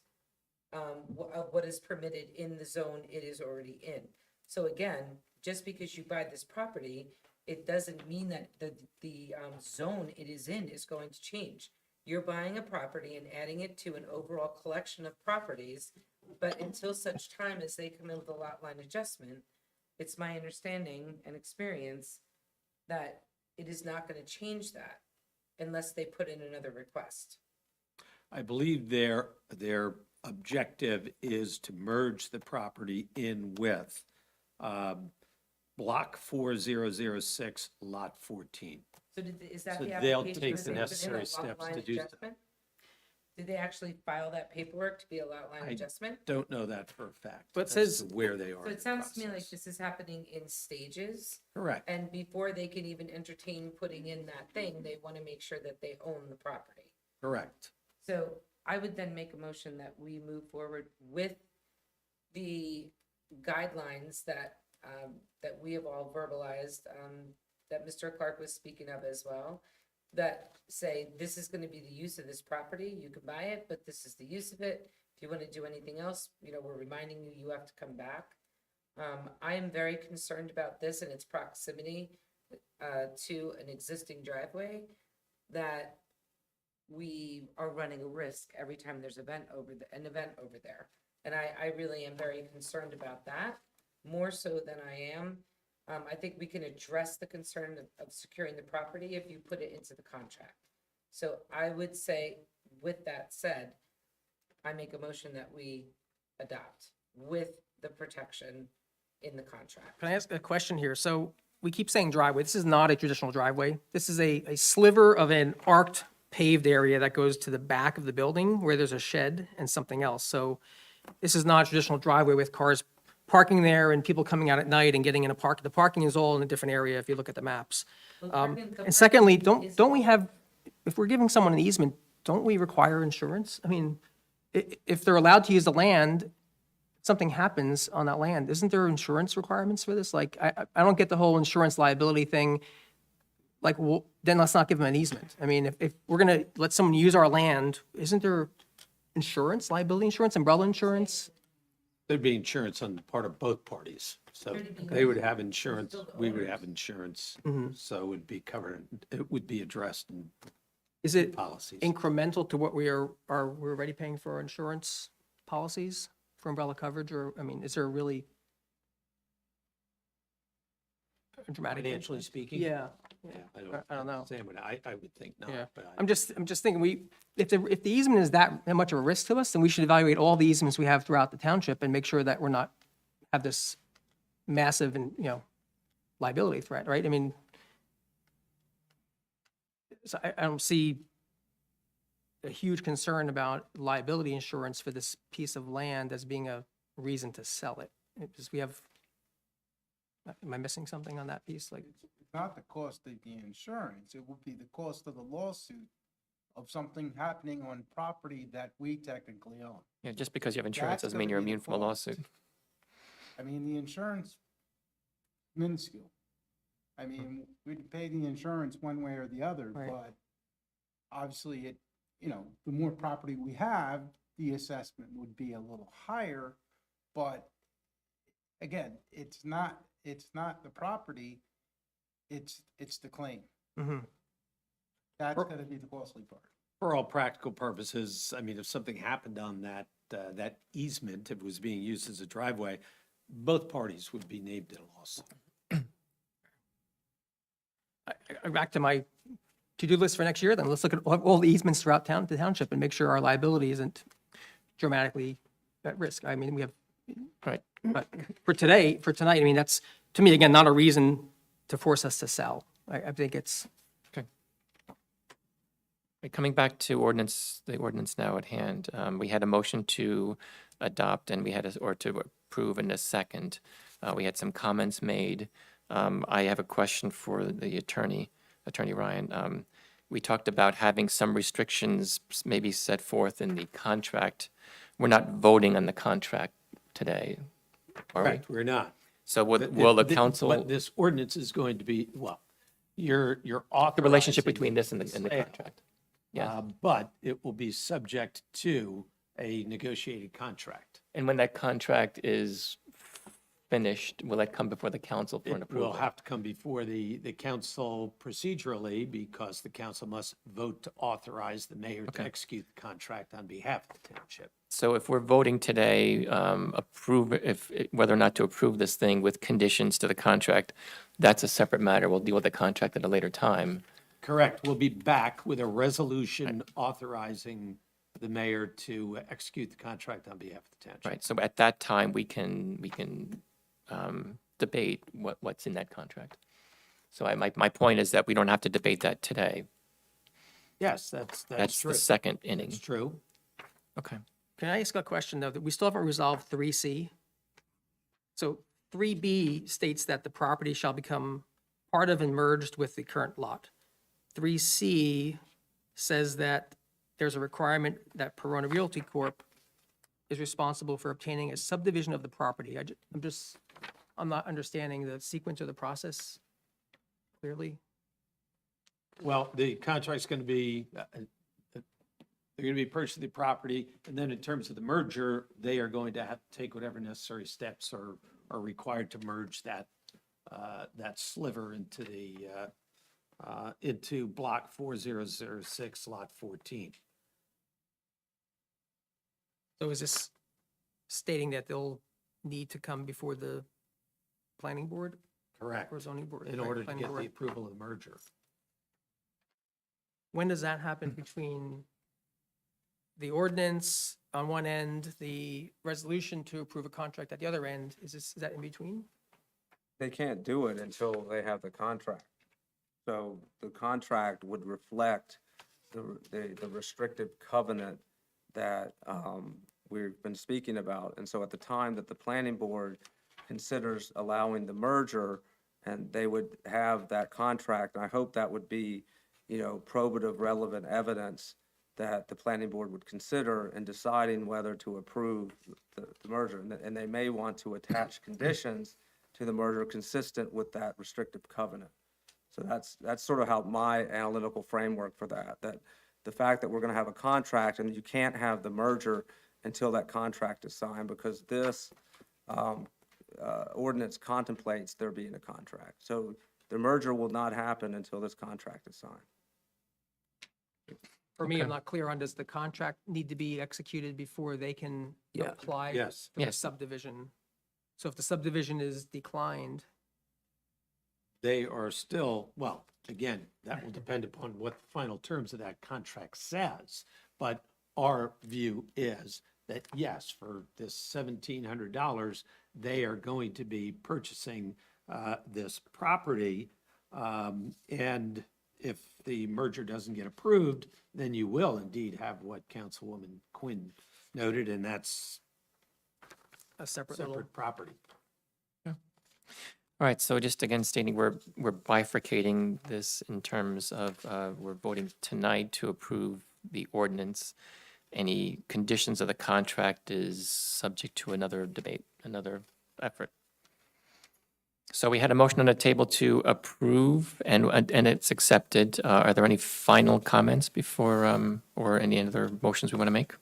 of what is permitted in the zone it is already in. So again, just because you buy this property, it doesn't mean that the zone it is in is going to change. You're buying a property and adding it to an overall collection of properties, but until such time as they come in with a lot line adjustment, it's my understanding and experience that it is not going to change that unless they put in another request. I believe their objective is to merge the property in with Block 4006, Lot 14. So is that So the they'll application? take that the they put in, a necessary lot steps line to do so. adjustment? Did they actually file that paperwork to be a lot line I adjustment? Don't know that for a fact. But it as says- to where they are. So in it the sounds to me like process. this is happening in stages, Correct. and before they can even entertain putting in that thing, they want to make sure that they own the property. Correct. So I would then make a motion that we move forward with the guidelines that, that we have all verbalized, that Mr. Clark was speaking of as well, that say, this is gonna be the use of this property, you can buy it, but this is the use of it. If you wanna do anything else, we're reminding you, you have to come back. I am very concerned about this and its proximity, to an existing driveway, that we are running a risk every time there's an event over there. And I really am very concerned about that, more so than I am. I think we can address the concern of securing the property if you put it into the contract. So I would say, with that said, I make a motion that we adopt with the protection in the contract. Can I ask a question here? So we keep saying driveway. This is not a traditional driveway. This is a sliver of an arced paved area that goes to the back of the building where there's a shed and something else. So this is not a traditional driveway with cars parking there and people coming out at night and getting in a park. The parking is all in a different area if you look at the maps. And secondly, don't we have, if we're giving someone an easement, don't we require insurance? I mean, if they're allowed to use the land, something happens on that land, isn't there insurance requirements for this? Like, I don't get the whole insurance liability thing. Like, well, then let's not give them an easement. I mean, if we're gonna let someone use our land, isn't there insurance, liability insurance, umbrella insurance? There'd be insurance on the part of both parties. So they would have insurance, we would have insurance. So it would be covered, it would be addressed in Is it policies. incremental to what we're already paying for our insurance policies for umbrella coverage, or, I mean, is there a really dramatic? Financially speaking? Yeah, I don't know. Sam would, I would think yeah. not, but I'm just thinking, if the easement is that much of a risk to us, then we should evaluate all the easements we have throughout the township and make sure that we're not, have this massive and, liability threat, right? I mean, so I don't see a huge concern about liability insurance for this piece of land as being a reason to sell it. Because we have, am I missing something on that piece? Like, It's not the cost of the insurance, it would be the cost of the lawsuit of something happening on property that we technically own. Yeah, just because you have insurance That's doesn't mean gonna you're be the immune from a cost. lawsuit. I mean, the insurance, minuscule. I mean, we'd pay the insurance one way or the other, Right. but obviously it, the more property we have, the assessment would be a little higher, but again, it's not the property, it's the claim. mhm. That's gonna be the costly part. for all practical purposes, I mean, if something happened on that, that easement, if it was being used as a driveway, both parties would be named in a lawsuit. Back to my to-do list for next year, then let's look at all the easements throughout the township and make sure our liability isn't dramatically at risk. I mean, we have, Right. but for tonight, I mean, that's, to me, again, not a reason to force us to sell. I think it's, Right, coming back to the ordinance now at hand, we had a motion to adopt and we had, or to approve in a second. We had some comments made. I have a question for the Attorney Ryan. We talked about having some restrictions maybe set forth in the contract. We're not voting on the contract today, are we? Correct, we're not. So will the But council, this ordinance is going to be, well, you're the relationship authorizing between this and the sale, contract? Yeah. But it will be subject to a negotiated contract. And when that contract is finished, will that come before the council for an It will approval? have to come before the council procedurally, because the council must vote to authorize the mayor to Okay. execute the contract on behalf of the township. So if we're voting today, whether or not to approve this thing with conditions to the contract, that's a separate matter. We'll deal with the contract at a later time. Correct. We'll be back with a resolution authorizing the mayor to execute the contract on behalf of the township. Right, so at that time, we can debate what's in that contract. So my point is that we don't have to debate that today. Yes, that's That's true. the second inning. It's true. Okay. can I ask a question, though, that we still haven't resolved 3C? So 3B states that the property shall become part of and merged with the current lot. 3C says that there's a requirement that Perona Realty Corp. is responsible for obtaining a subdivision of the property. I'm not understanding the sequence of the process clearly. Well, the contract's going to be, they're going to be purchasing the property, and then in terms of the merger, they are going to have to take whatever necessary steps are required to merge that, that sliver into into block 4006, lot 14. So is this stating that they'll need to come before the planning board Correct. or zoning board? In right, order to planning get the board? approval of the merger. When does that happen between the ordinance on one end, the resolution to approve a contract at the other end? Is that in between? They can't do it until they have the contract. So the contract would reflect the restrictive covenant that we've been speaking about. And so at the time that the planning board considers allowing the merger, and they would have that contract, and I hope that would be, probative, relevant evidence that the planning board would consider in deciding whether to approve the merger. And they may want to attach conditions to the merger consistent with that restrictive covenant. So that's sort of how my analytical framework for that the fact that we're going to have a contract and you can't have the merger until that contract is signed, because this ordinance contemplates there being a contract. So the merger will not happen until this contract is signed. For me, I'm Okay. not clear on, does the contract need to be executed before they can Yeah. apply Yes. for the Yes. subdivision? So if the subdivision is declined, They are still, well, again, that will depend upon what the final terms of that contract says. But our view is that yes, for this $1,700, they are going to be purchasing this property. And if the merger doesn't get approved, then you will indeed have what Councilwoman Quinn noted, and that's a separate little, separate property. All right, so just again stating, we're bifurcating this in terms of, we're voting tonight to approve the ordinance. Any conditions of the contract is subject to another debate, another effort. So we had a motion on the table to approve, and it's accepted. Are there any final comments before, or any other motions we want to make?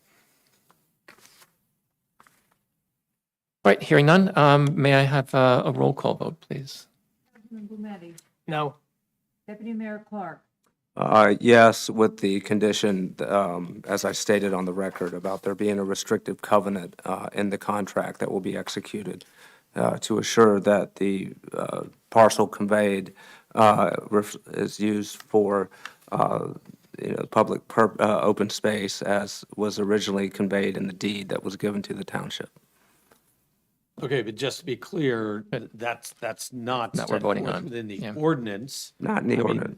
All right, hearing none, may I have a roll call vote, please? Councilman Blumetti, no, Deputy Mayor Clark, Yes, with the condition, as I stated on the record, about there being a restrictive covenant in the contract that will be executed to assure that the parcel conveyed is used for, public open space as was originally conveyed in the deed that was given to the township. Okay, but just to be clear, that's not That we're set voting forth on. within the Yeah. ordinance. Not in the I mean, ordinance.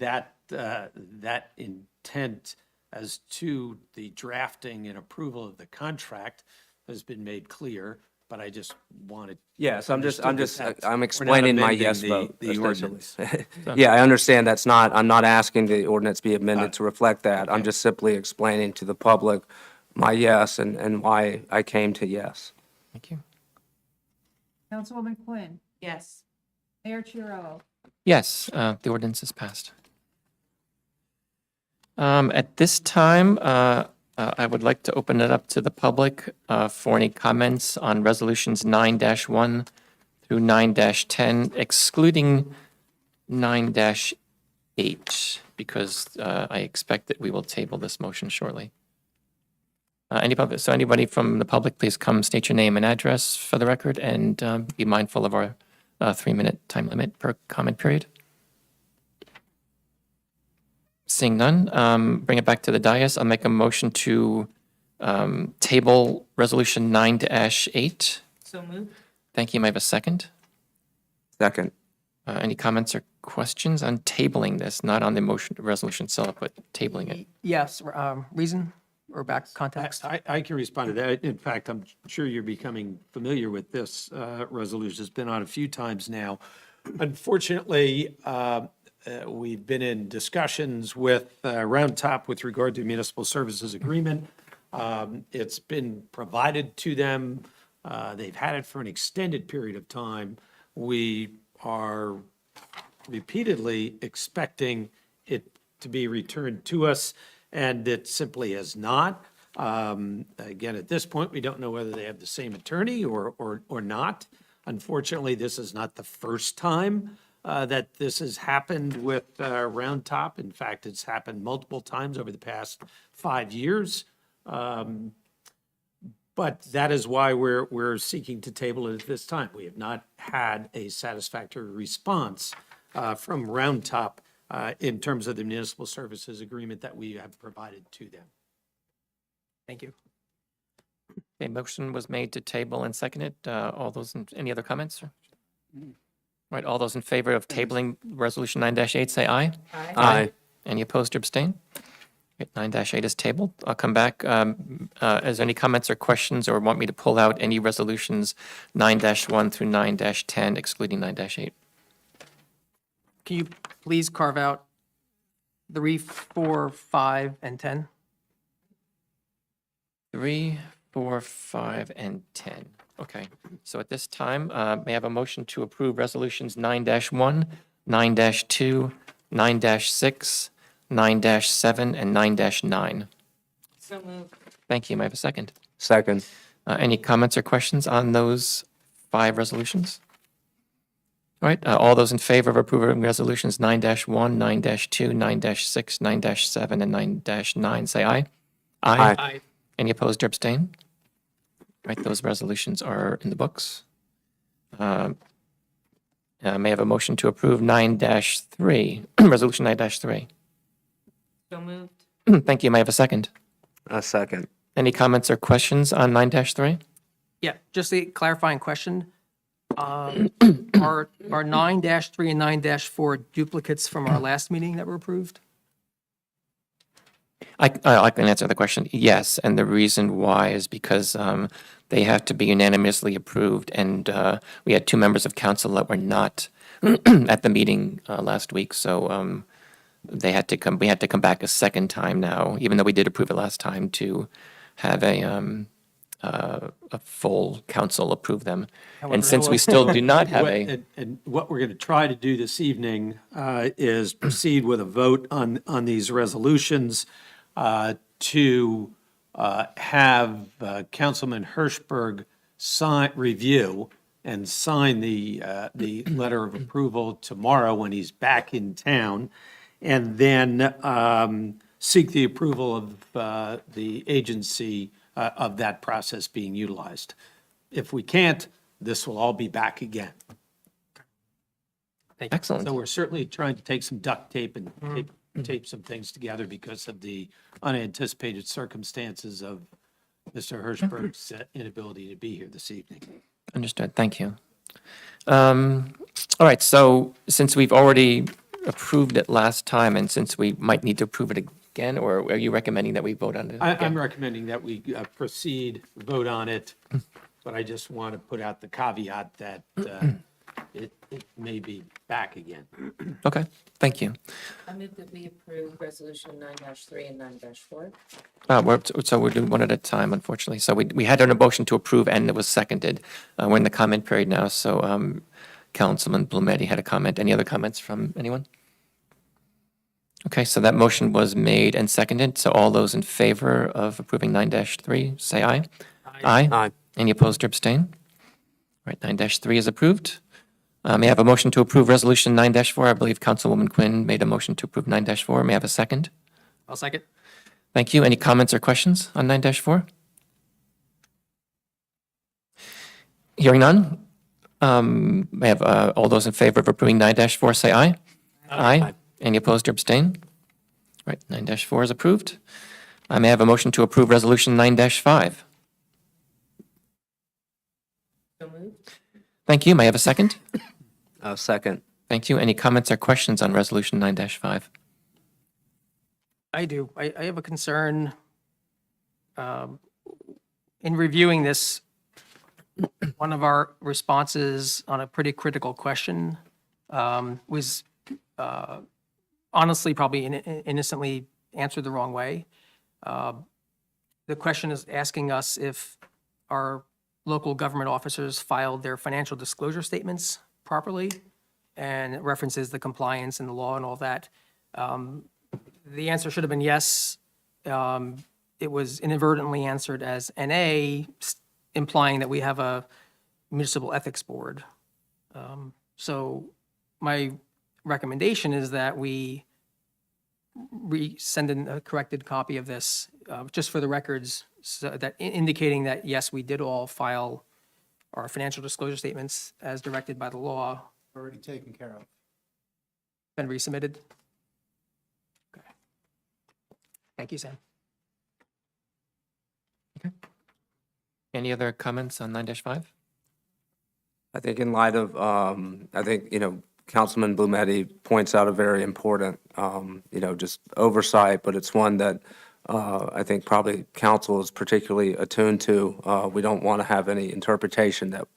that intent as to the drafting and approval of the contract has been made clear, but I just wanted. Yes, I'm we're explaining not my amending yes the- vote. the essentially. ordinance. Yeah, I understand I'm not asking the ordinance be amended to reflect that. I'm Okay. just simply explaining to the public my yes and why I came to yes. Thank you. Councilwoman Quinn, Yes. Mayor Chiarello, Yes, the ordinance is passed. At this time, I would like to open it up to the public for any comments on resolutions 9-1 through 9-10, excluding 9-8, because I expect that we will table this motion shortly. Anybody from the public, please come state your name and address for the record, and be mindful of our 3-minute time limit per comment period. Seeing none, bring it back to the dais. I'll make a motion to table resolution 9-8. So moved. Thank you. May I have a second? Second. Any comments or questions on tabling this, not on the motion, resolution itself, but tabling it? yes, reason or back context? I can respond to that. In fact, I'm sure you're becoming familiar with this resolution. It's been on a few times now. Unfortunately, we've been in discussions with Round Top with regard to municipal services agreement. It's been provided to them. They've had it for an extended period of time. We are repeatedly expecting it to be returned to us, and it simply is not. Again, at this point, we don't know whether they have the same attorney or not. Unfortunately, this is not the first time that this has happened with Round Top. In fact, it's happened multiple times over the past 5 years. But that is why we're seeking to table it at this time. We have not had a satisfactory response from Round Top in terms of the municipal services agreement that we have provided to them. Thank you. A motion was made to table and seconded. Any other comments? Right, all those in favor of tabling resolution 9-8, say aye. Aye. Any opposed or abstain? 9-8 is tabled. I'll come back. Is there any comments or questions, or want me to pull out any resolutions 9-1 through 9-10, excluding 9-8? Can you please carve out 3, 4, 5, and 10? 3, 4, 5, and 10. Okay, so at this time, may I have a motion to approve resolutions 9-1, 9-2, 9-6, 9-7, and 9-9? So moved. Thank you. May I have a second? Second. Any comments or questions on those 5 resolutions? All right, all those in favor of approving resolutions 9-1, 9-2, 9-6, 9-7, and 9-9, say aye. Aye. Any opposed or abstain? All right, those resolutions are in the books. May I have a motion to approve 9-3, resolution 9-3? So moved. Thank you. May I have a second? A second. Any comments or questions on 9-3? Yeah, just a clarifying question. Are 9-3 and 9-4 duplicates from our last meeting that were approved? I can answer the question. Yes, and the reason why is because they have to be unanimously approved, and we had two members of council that were not at the meeting last week, so they had to come. We had to come back a second time now, even though we did approve it last time, to have a full council approve them. And since we still do not have And what we're going to try to do this evening is proceed with a vote on these resolutions to have Councilman Hirschberg review and sign the letter of approval tomorrow when he's back in town, and then seek the approval of the agency of that process being utilized. If we can't, this will all be back again. excellent. So we're certainly trying to take some duct tape and tape some things together because of the unanticipated circumstances of Mr. Hirschberg's inability to be here this evening. Understood. Thank you. All right. So since we've already approved it last time, and since we might need to approve it again, or are you recommending that we vote on it? I'm recommending that we proceed, vote on it, but I just want to put out the caveat that it may be back again. Okay. Thank you. I move that we approve resolution 9-3 and 9-4. So we're doing one at a time, unfortunately. So we had a motion to approve, and it was seconded. We're in the comment period now, so Councilman Blumetti had a comment. Any other comments from anyone? Okay, so that motion was made and seconded. So all those in favor of approving 9-3, say aye. Aye. Aye. Any opposed or abstain? All right, 9-3 is approved. May I have a motion to approve resolution 9-4? I believe Councilwoman Quinn made a motion to approve 9-4. May I have a second? I'll second. Thank you. Any comments or questions on 9-4? Hearing none. May I have all those in favor of approving 9-4, say aye. Aye. Any opposed or abstain? All right, 9-4 is approved. May I have a motion to approve resolution 9-5? So moved. Thank you. May I have a second? A second. Thank you. Any comments or questions on resolution 9-5? I do. I have a concern. In reviewing this, one of our responses on a pretty critical question was honestly probably innocently answered the wrong way. The question is asking us if our local government officers filed their financial disclosure statements properly, and it references the compliance and the law and all that. The answer should have been yes. It was inadvertently answered as NA, implying that we have a municipal ethics board. So my recommendation is that we send in a corrected copy of this, just for the records, so that indicating that, yes, we did all file our financial disclosure statements as directed by the law. Already taken care of. Been resubmitted? Okay. Thank you, Sam. Any other comments on 9-5? I think in light of, Councilman Blumetti points out a very important, just oversight, but it's one that I think probably council is particularly attuned to. We don't want to have any interpretation that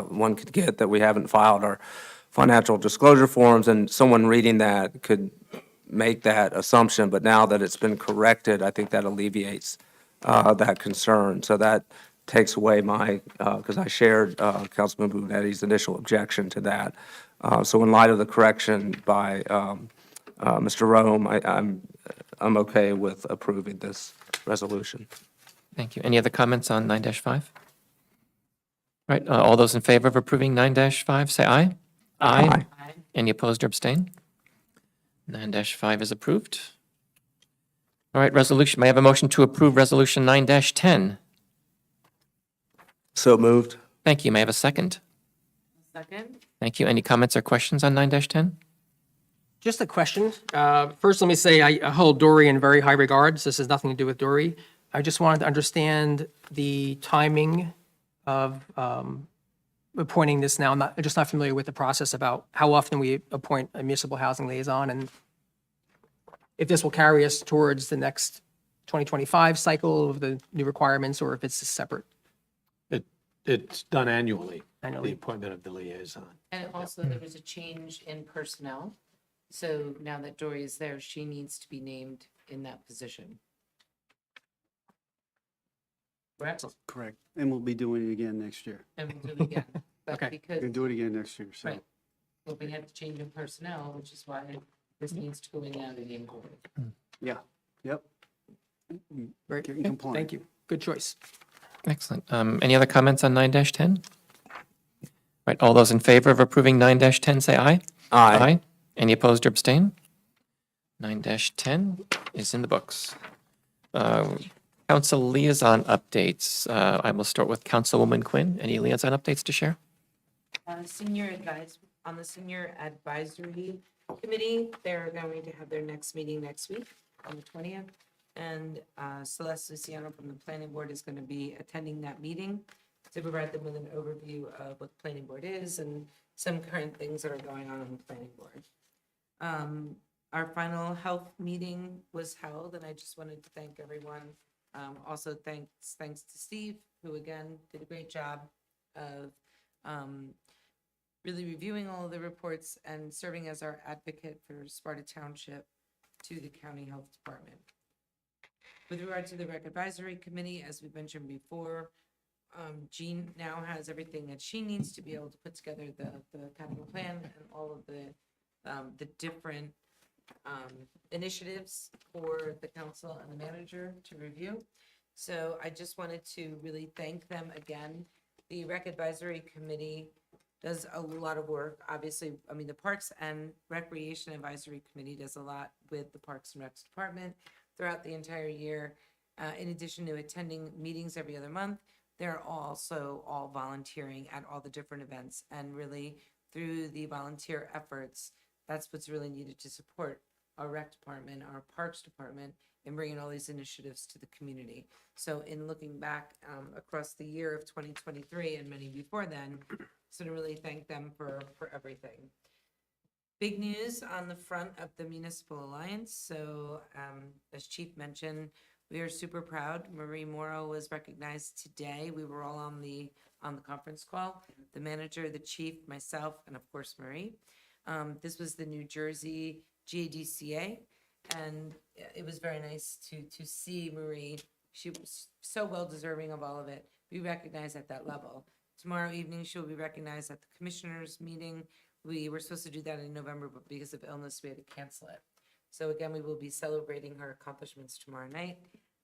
one could get that we haven't filed our financial disclosure forms, and someone reading that could make that assumption, but now that it's been corrected, I think that alleviates that concern. So that takes away my, because I shared Councilman Blumetti's initial objection to that. So in light of the correction by Mr. Rome, I'm okay with approving this resolution. Thank you. Any other comments on 9-5? All right, all those in favor of approving 9-5, say aye. Aye. Aye. Any opposed or abstain? 9-5 is approved. All right, resolution, may I have a motion to approve Resolution 9-10? So moved. Thank you. May I have a second? Second? Thank you. Any comments or questions on 9-10? Just a question. First, let me say I hold Dory in very high regards. This has nothing to do with Dory. I just wanted to understand the timing of appointing this now. I'm just not familiar with the process about how often we appoint a municipal housing liaison and if this will carry us towards the next 2025 cycle of the new requirements or if it's separate. It's done annually, the Annually. appointment of the liaison. And also, there was a change in personnel. So now that Dory is there, she needs to be named in that position. Correct? Correct. And we'll be doing it again next year. And we'll do it again. But Okay. We're because, going to do it again next year, so. right, well, we had to change in personnel, which is why this needs to go in now to name Dory. Yeah, yep. Great. Getting compliant. Thank you. Good choice. Excellent. Any other comments on 9-10? Right, all those in favor of approving 9-10, say aye. Aye. Any opposed or abstain? 9-10 is in the books. Council liaison updates. I will start with Councilwoman Quinn. Any liaison updates to share? On the senior advisory committee, they're going to have their next meeting next week on the 20th. And Celeste Luciano from the planning board is going to be attending that meeting to provide them with an overview of what the planning board is and some current things that are going on the planning board. Our final health meeting was held, and I just wanted to thank everyone. Also, thanks to Steve, who again did a great job of really reviewing all of the reports and serving as our advocate for Sparta Township to the county health department. With regard to the rec advisory committee, as we mentioned before, Jean now has everything that she needs to be able to put together the capital plan and all of the different initiatives for the council and the manager to review. So I just wanted to really thank them again. The rec advisory committee does a lot of work. Obviously, I mean, the Parks and Recreation Advisory Committee does a lot with the Parks and Recs Department throughout the entire year. In addition to attending meetings every other month, they're also all volunteering at all the different events. And really, through the volunteer efforts, that's what's really needed to support our rec department, our parks department, and bringing all these initiatives to the community. So in looking back across the year of 2023 and many before then, so to really thank them for everything. Big news on the front of the Municipal Alliance. So as Chief mentioned, we are super proud. Marie Morrow was recognized today. We were all on the conference call, the manager, the chief, myself, and of course, Marie. This was the New Jersey GADCA, and it was very nice to see Marie. She was so well deserving of all of it. Be recognized at that level. Tomorrow evening, she'll be recognized at the commissioners' meeting. We were supposed to do that in November, but because of illness, we had to cancel it. So again, we will be celebrating her accomplishments tomorrow night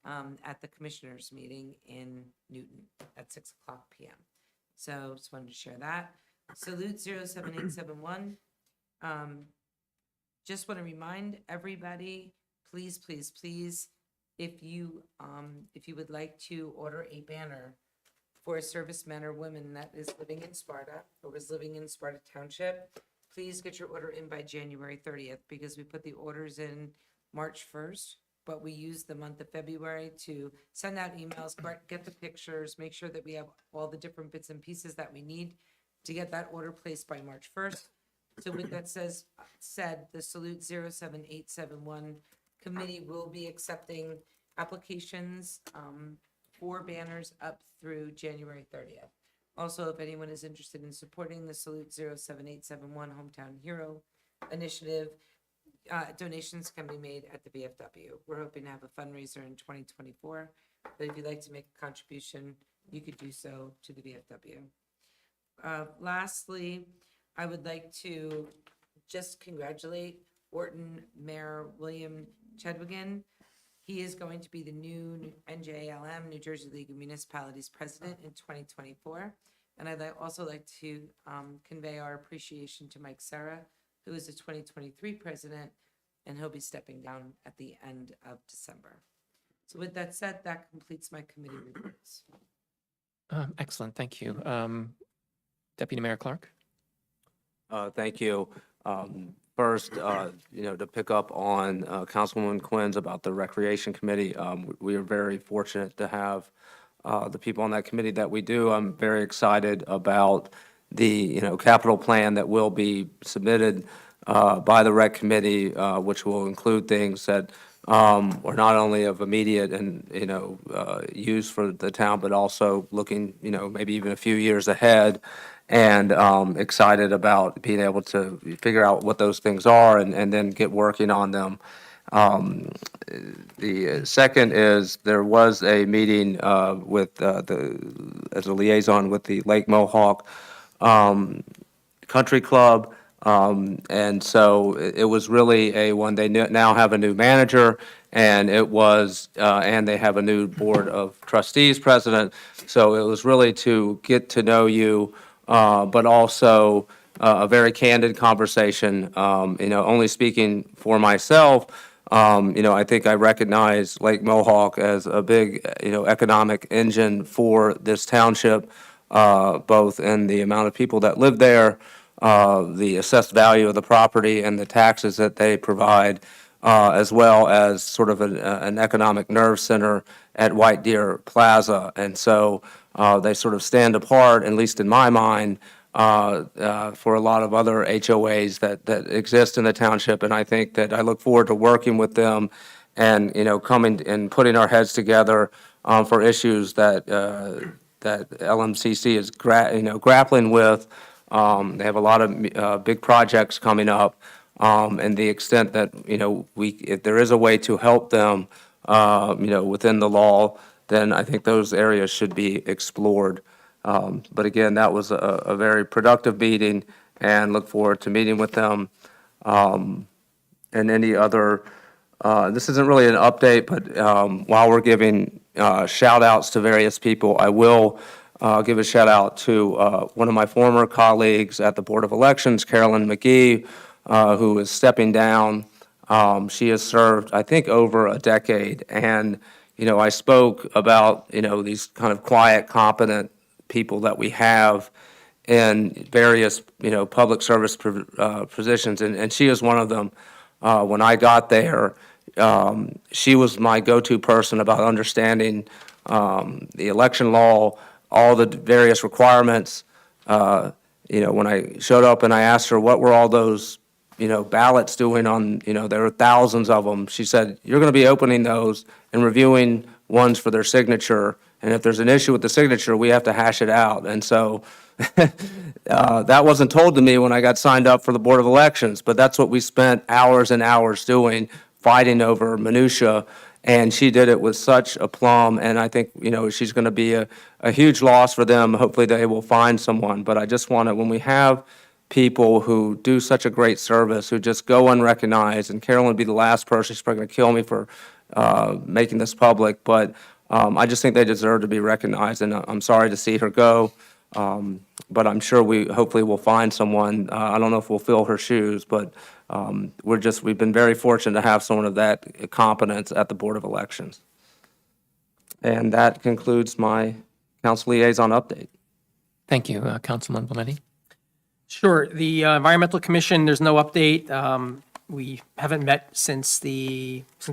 at the commissioners' meeting in Newton at 6 o'clock p.m. So just wanted to share that. Salute 07871. Just want to remind everybody, please, please, please, if you would like to order a banner for a serviceman or woman that is living in Sparta or was living in Sparta Township, please get your order in by January 30th, because we put the orders in March 1st, but we use the month of February to send out emails, get the pictures, make sure that we have all the different bits and pieces that we need to get that order placed by March 1st. So with that said, the Salute 07871 committee will be accepting applications for banners up through January 30th. Also, if anyone is interested in supporting the Salute 07871 Hometown Hero Initiative, donations can be made at the VFW. We're hoping to have a fundraiser in 2024, but if you'd like to make a contribution, you could do so to the VFW. Lastly, I would like to just congratulate Wharton Mayor William Chedwigan. He is going to be the new NJLM, New Jersey League of Municipalities president in 2024. And also like to convey our appreciation to Mike Serra, who is the 2023 president, and he'll be stepping down at the end of December. So with that said, that completes my committee reports. Excellent, thank you. Deputy Mayor Clark? Thank you. First, to pick up on Councilwoman Quinn's about the Recreation Committee, we are very fortunate to have the people on that committee that we do. I'm very excited about the, capital plan that will be submitted by the Rec Committee, which will include things that are not only of immediate and, use for the town, but also looking, maybe even a few years ahead. And excited about being able to figure out what those things are and then get working on them. The second is there was a meeting with as a liaison with the Lake Mohawk Country Club. And so it was really they now have a new manager, and and they have a new board of trustees president. So it was really to get to know you, but also a very candid conversation. Only speaking for myself, I think I recognize Lake Mohawk as a big, economic engine for this township, both in the amount of people that live there, the assessed value of the property and the taxes that they provide, as well as sort of an economic nerve center at White Deer Plaza. And so they sort of stand apart, at least in my mind, for a lot of other HOAs that exist in the township. And I think that I look forward to working with them and, coming and putting our heads together for issues that LMCC is grappling with. They have a lot of big projects coming up, and the extent that, if there is a way to help them, within the law, then I think those areas should be explored. But again, that was a very productive meeting, and look forward to meeting with them. And any other, this isn't really an update, but while we're giving shout outs to various people, I will give a shout out to one of my former colleagues at the Board of Elections, Carolyn McGee, who is stepping down. She has served, I think, over a decade. And, I spoke about, these kind of quiet, competent people that we have in various, public service positions. And she is one of them. When I got there, she was my go-to person about understanding the election law, all the various requirements. When I showed up and I asked her what were all those, ballots doing on, there were thousands of them. She said, you're going to be opening those and reviewing ones for their signature. And if there's an issue with the signature, we have to hash it out. And so that wasn't told to me when I got signed up for the Board of Elections, but that's what we spent hours and hours doing, fighting over minutia. And she did it with such aplomb, and I think, she's going to be a huge loss for them. Hopefully they will find someone. But I just want to, when we have people who do such a great service, who just go unrecognized, and Carolyn would be the last person, she's probably going to kill me for making this public, but I just think they deserve to be recognized, and I'm sorry to see her go. But I'm sure we hopefully will find someone. I don't know if we'll fill her shoes, but we've been very fortunate to have someone of that competence at the Board of Elections. And that concludes my council liaison update. Thank you, Councilman Blometti. Sure. The Environmental Commission, there's no update. We haven't met since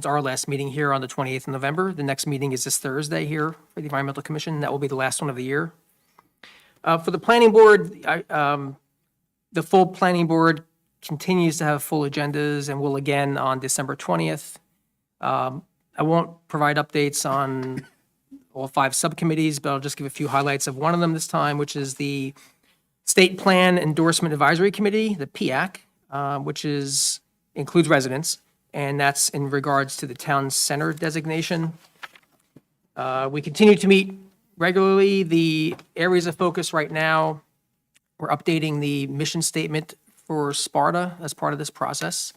our last meeting here on the 28th of November. The next meeting is this Thursday here for the Environmental Commission. That will be the last one of the year. For the Planning Board, the full Planning Board continues to have full agendas and will again on December 20th. I won't provide updates on all 5 subcommittees, but I'll just give a few highlights of one of them this time, which is the State Plan Endorsement Advisory Committee, the PIAC, which includes residents, and that's in regards to the town center designation. We continue to meet regularly. The areas of focus right now, we're updating the mission statement for Sparta as part of this process.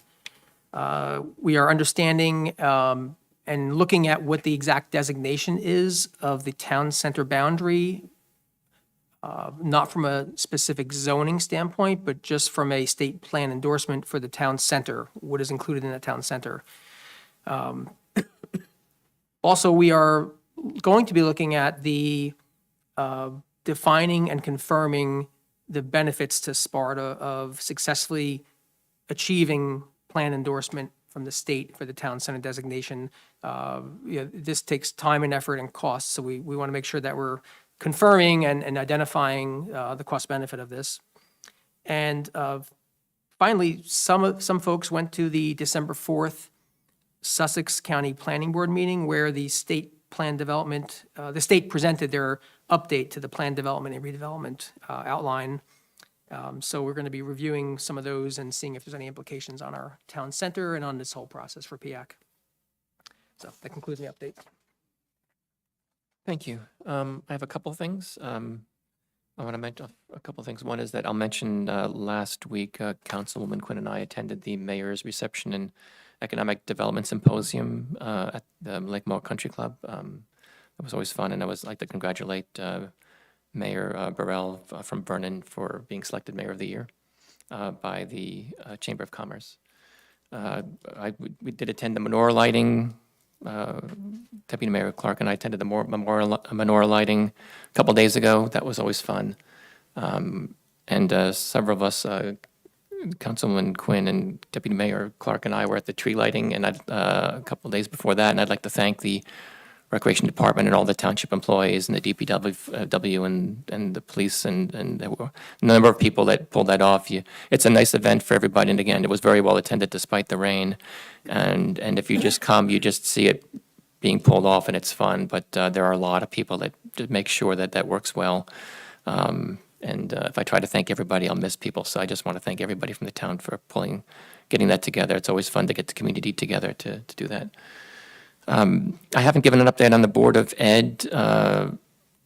We are understanding and looking at what the exact designation is of the town center boundary not from a specific zoning standpoint, but just from a state plan endorsement for the town center, what is included in the town center. Also, we are going to be looking at the defining and confirming the benefits to Sparta of successfully achieving plan endorsement from the state for the town center designation. This takes time and effort and cost, so we want to make sure that we're confirming and identifying the cost benefit of this. And finally, some folks went to the December 4th Sussex County Planning Board meeting where the state plan development, the state presented their update to the plan development and redevelopment outline. So we're going to be reviewing some of those and seeing if there's any implications on our town center and on this whole process for PIAC. So that concludes the update. Thank you. I have a couple things. I want to mention a couple things. One is that I'll mention last week, Councilwoman Quinn and I attended the mayor's reception and economic development symposium at the Lake Moore Country Club. It was always fun, and I would like to congratulate Mayor Burrell from Vernon for being selected Mayor of the Year by the Chamber of Commerce. We did attend the menorah lighting. Deputy Mayor Clark and I attended the menorah lighting a couple days ago. That was always fun. And several of us, Councilman Quinn and Deputy Mayor Clark and I were at the tree lighting and a couple days before that. And I'd like to thank the Recreation Department and all the township employees and the DPW and the police and there were a number of people that pulled that off. It's a nice event for everybody. And again, it was very well attended despite the rain. And if you just come, you just see it being pulled off and it's fun. But there are a lot of people that make sure that that works well. And if I try to thank everybody, I'll miss people. So I just want to thank everybody from the town for getting that together. It's always fun to get the community together to do that. I haven't given an update on the Board of Ed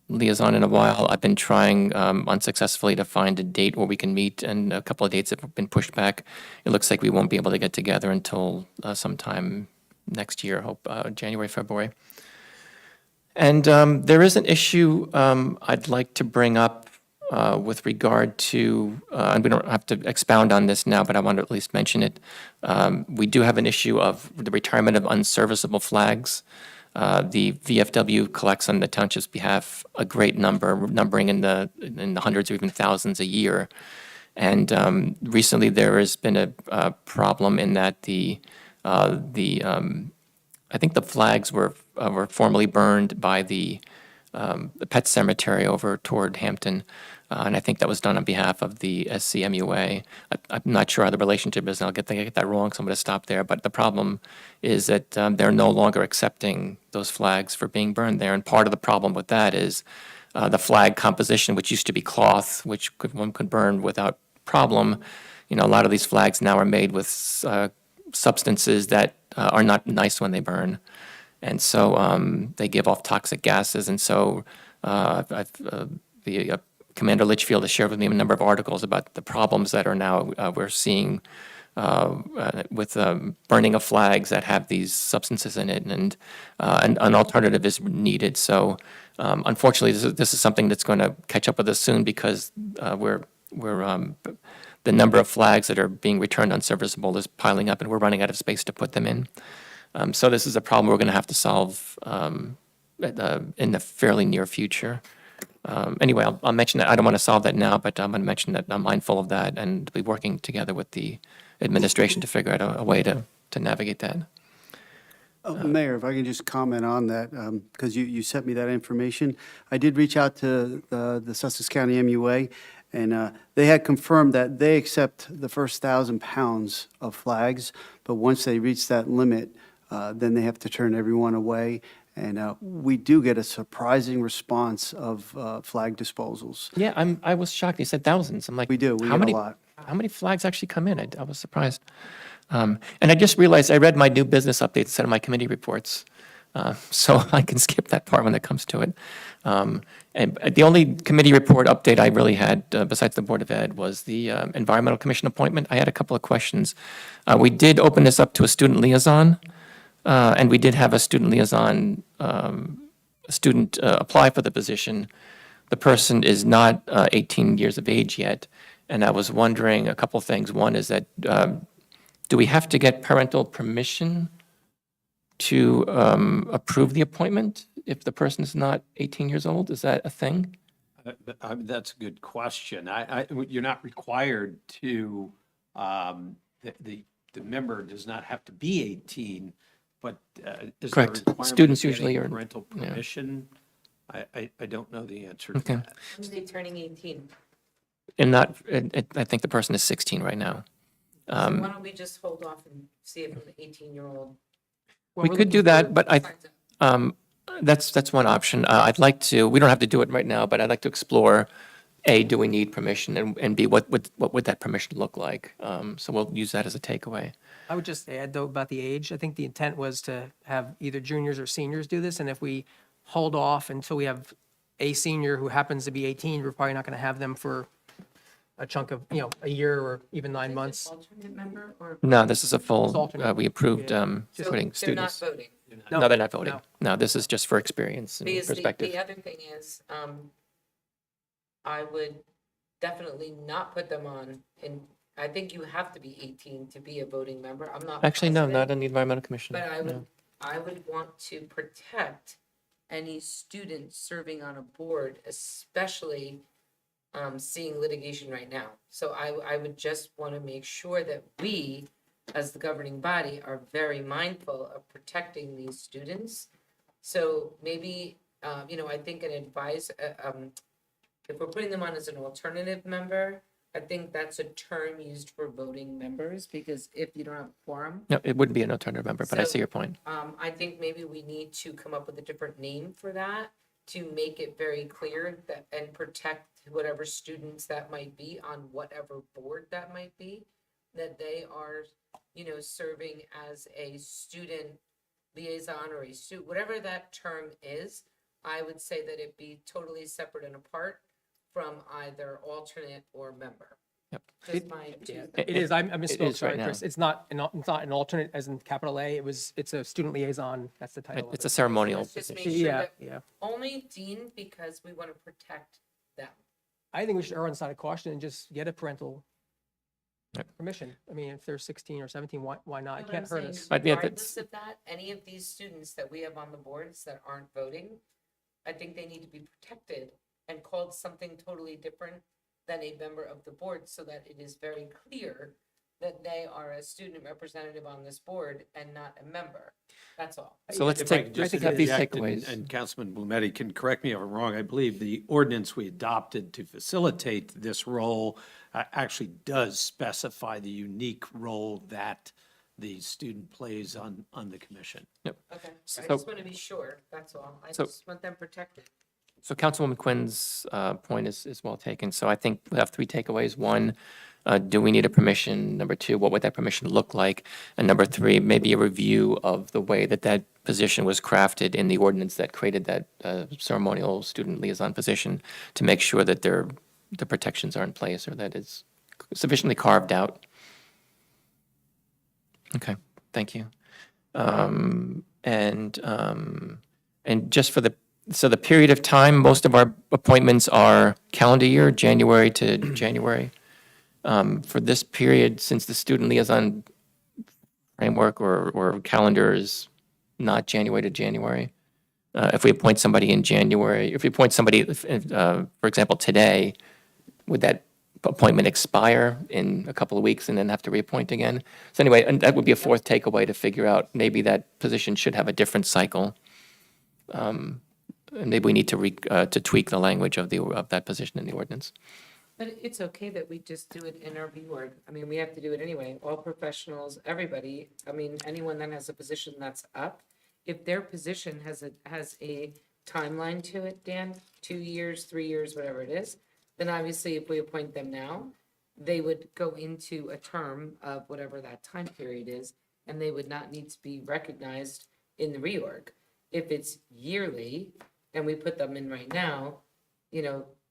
liaison in a while. I've been trying unsuccessfully to find a date where we can meet, and a couple of dates have been pushed back. It looks like we won't be able to get together until sometime next year, hope January, February. And there is an issue I'd like to bring up with regard to, and we don't have to expound on this now, but I want to at least mention it. We do have an issue of the retirement of unserviceable flags. The VFW collects on the township's behalf a great number, numbering in the hundreds or even thousands a year. And recently there has been a problem in that I think the flags were formerly burned by the pet cemetery over toward Hampton. And I think that was done on behalf of the SCMUA. I'm not sure how the relationship is, and I'll get that wrong, so I'm going to stop there. But the problem is that they're no longer accepting those flags for being burned there. And part of the problem with that is the flag composition, which used to be cloth, which one could burn without problem. You know, a lot of these flags now are made with substances that are not nice when they burn. And so they give off toxic gases. And so Commander Litchfield has shared with me a number of articles about the problems that are now we're seeing with burning of flags that have these substances in it, and an alternative is needed. So unfortunately, this is something that's going to catch up with us soon because the number of flags that are being returned unserviceable is piling up, and we're running out of space to put them in. So this is a problem we're going to have to solve in the fairly near future. Anyway, I'll mention that. I don't want to solve that now, but I'm going to mention that I'm mindful of that and be working together with the administration to figure out a way to navigate that. Mayor, if I can just comment on that, because you sent me that information. I did reach out to the Sussex County MUA, and they had confirmed that they accept the first 1,000 pounds of flags, but once they reach that limit, then they have to turn everyone away. And we do get a surprising response of flag disposals. Yeah, I was shocked. He said thousands. I'm like, We do. We how get a many, lot. How many flags actually come in? I was surprised. And I just realized I read my new business updates instead of my committee reports. So I can skip that part when it comes to it. And the only committee report update I really had, besides the Board of Ed, was the Environmental Commission appointment. I had a couple of questions. We did open this up to a student liaison. And we did have a student liaison, student apply for the position. the person is not 18 years of age yet. And I was wondering a couple things. One is that, do we have to get parental permission to approve the appointment if the person is not 18 years old? Is that a thing? That's a good question. You're not required to, the member does not have to be 18, but is there a Correct. requirement of Students getting usually are- parental yeah. permission? I don't know the answer to Okay. that. When are they turning 18? And not, I think the person is 16 right now. So why don't we just hold off and see if an 18-year-old We could do that, but signs up? that's one option. I'd like to, we don't have to do it right now, but I'd like to explore, A, do we need permission, and B, what would that permission look like? So we'll use that as a takeaway. I would just add, though, about the age, I think the intent was to have either juniors or seniors do this, and if we hold off until we have a senior who happens to be 18, we're probably not going to have them for a chunk of, a year or even 9 months. Alternate member or? No, this is a full, alternate. we approved Yeah. So putting they're not students. voting? No, they're not voting. No. No, this is just for experience and Because the perspective. other thing is, I would definitely not put them on, and I think you have to be 18 to be a voting member. I'm not. Actually, no, positive, not in the environmental commission. But no. I would want to protect any student serving on a board, especially seeing litigation right now. So I would just want to make sure that we, as the governing body, are very mindful of protecting these students. So maybe, I think if we're putting them on as an alternative member, I think that's a term used for voting members, because if you don't have a quorum, No, it wouldn't be an alternative member, but I So- see your point. I think maybe we need to come up with a different name for that to make it very clear that, and protect whatever students that might be on whatever board that might be, that they are, serving as a student liaison or whatever that term is. I would say that it be totally separate and apart from either alternate or member. Yep. Just my two. It is, I misspoke, is sorry, right now. Chris. It's not an alternate as in capital A, it's a student liaison, that's the title of It's a it. ceremonial Let's just position. make sure Yeah, that yeah. only dean, because we want to protect them. I think we should err on the side of caution and just get a parental Yep. permission. I mean, if they're 16 or 17, why not? It Know what I'm can't hurt saying? us. But yeah, Regardless of that, any of these students that we have on the boards that aren't voting, I think they need to be protected and called something totally different than a member of the board, so that it is very clear that they are a student representative on this board and not a member. That's all. So let's If I take, could just let's have these interject, and- takeaways. And Councilman Blumetti can correct me if I'm wrong. I believe the ordinance we adopted to facilitate this role actually does specify the unique role that the student plays on the commission. Okay, I So- just want to be sure, that's all. I So- just want them protected. So Councilwoman Quinn's point is well taken. So I think we have three takeaways. One, do we need a permission? Number two, what would that permission look like? And number three, maybe a review of the way that that position was crafted in the ordinance that created that ceremonial student liaison position, to make sure that the protections are in place, or that it's sufficiently carved out. Okay, thank you. And just for the period of time, most of our appointments are calendar year, January to January. For this period, since the student liaison framework or calendar is not January to January, if we appoint somebody in January, if we appoint somebody, for example, today, would that appointment expire in a couple of weeks and then have to reappoint again? So anyway, and that would be a fourth takeaway, to figure out maybe that position should have a different cycle. And maybe we need to tweak the language of that position in the ordinance. But it's okay that we just do it in our reorg. I mean, we have to do it anyway. All professionals, everybody, I mean, anyone that has a position that's up, if their position has a timeline to it, Dan, 2 years, 3 years, whatever it is, then obviously if we appoint them now, they would go into a term of whatever that time period is, and they would not need to be recognized in the reorg. If it's yearly and we put them in right now,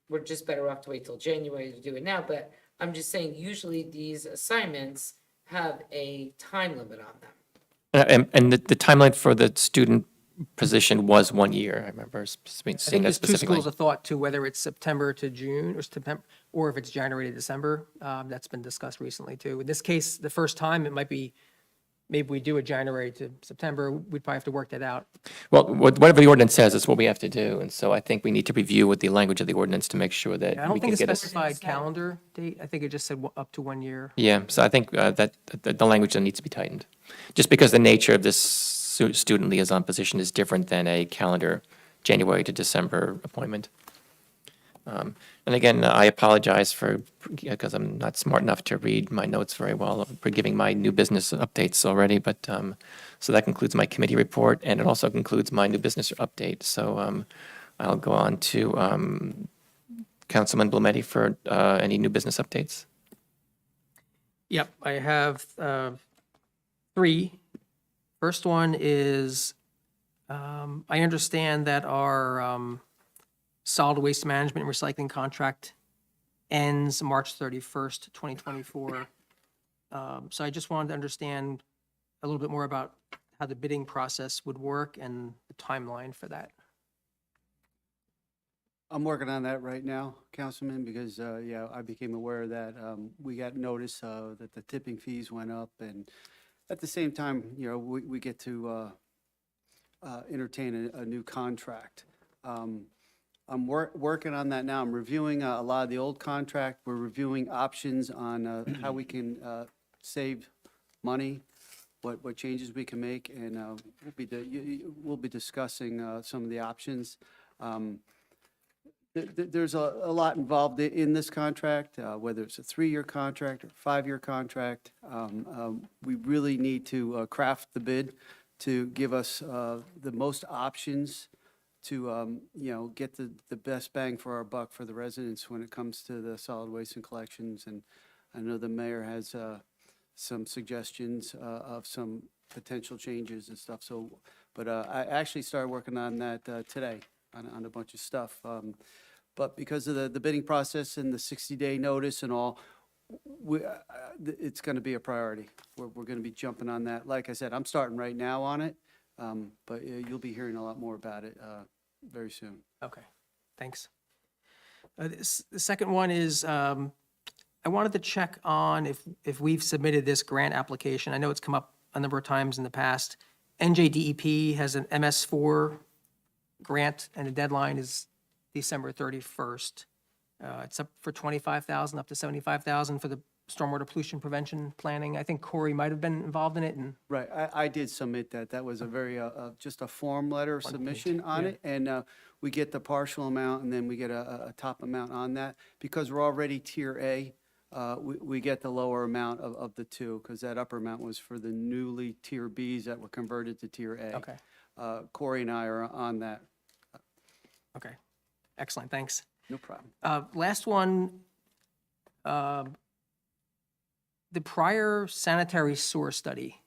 we're just better off to wait till January to do it now. But I'm just saying, usually these assignments have a time limit on them. And the timeline for the student position was 1 year. I remember seeing I think that there's two specifically. schools of thought too, whether it's September to June or September, or if it's January to December. That's been discussed recently too. In this case, the first time, it might be, maybe we do it January to September. We'd probably have to work that out. Well, whatever the ordinance says, is what we have to do. And so I think we need to review with the language of the ordinance to make sure that I don't we think can it get a. specified calendar date. I think it just said up to 1 year. Yeah, so I think that the language needs to be tightened. Just because the nature of this student liaison position is different than a calendar January to December appointment. And again, I apologize because I'm not smart enough to read my notes very well, for giving my new business updates already, but, so that concludes my committee report, and it also concludes my new business update. So I'll go on to Councilman Blumetti for any new business updates. Yep, I have 3. First one is, I understand that our solid waste management and recycling contract ends March 31st, 2024. So I just wanted to understand a little bit more about how the bidding process would work and the timeline for that. I'm working on that right now, Councilman, because, yeah, I became aware that we got notice that the tipping fees went up, and at the same time, you know, we get to entertain a new contract. I'm working on that now. I'm reviewing a lot of the old contract. We're reviewing options on how we can save money, what changes we can make, and we'll be discussing some of the options. There's a lot involved in this contract, whether it's a 3-year contract or 5-year contract. We really need to craft the bid to give us the most options to, you know, get the best bang for our buck for the residents when it comes to the solid waste and collections. And I know the mayor has some suggestions of some potential changes and stuff. So, but I actually started working on that today on a bunch of stuff. But because of the bidding process and the 60-day notice and all, it's going to be a priority. We're going to be jumping on that. Like I said, I'm starting right now on it, but you'll be hearing a lot more about it very soon. Okay, thanks. The second one is, I wanted to check on if we've submitted this grant application. I know it's come up a number of times in the past. NJDEP has an MS4 grant, and the deadline is December 31st. It's up for $25,000, up to $75,000 for the stormwater pollution prevention planning. I think Corey might have been involved in it, and Right, I did submit that. That was a very, just a form letter submission on it, and we get the partial amount, and then we get a top amount on that. Because we're already Tier A, we get the lower amount of the two, because that upper amount was for the newly Tier Bs that were converted to Tier A. okay, Corey and I are on that. okay. Excellent, thanks. No problem. Last one, the prior sanitary sewer study.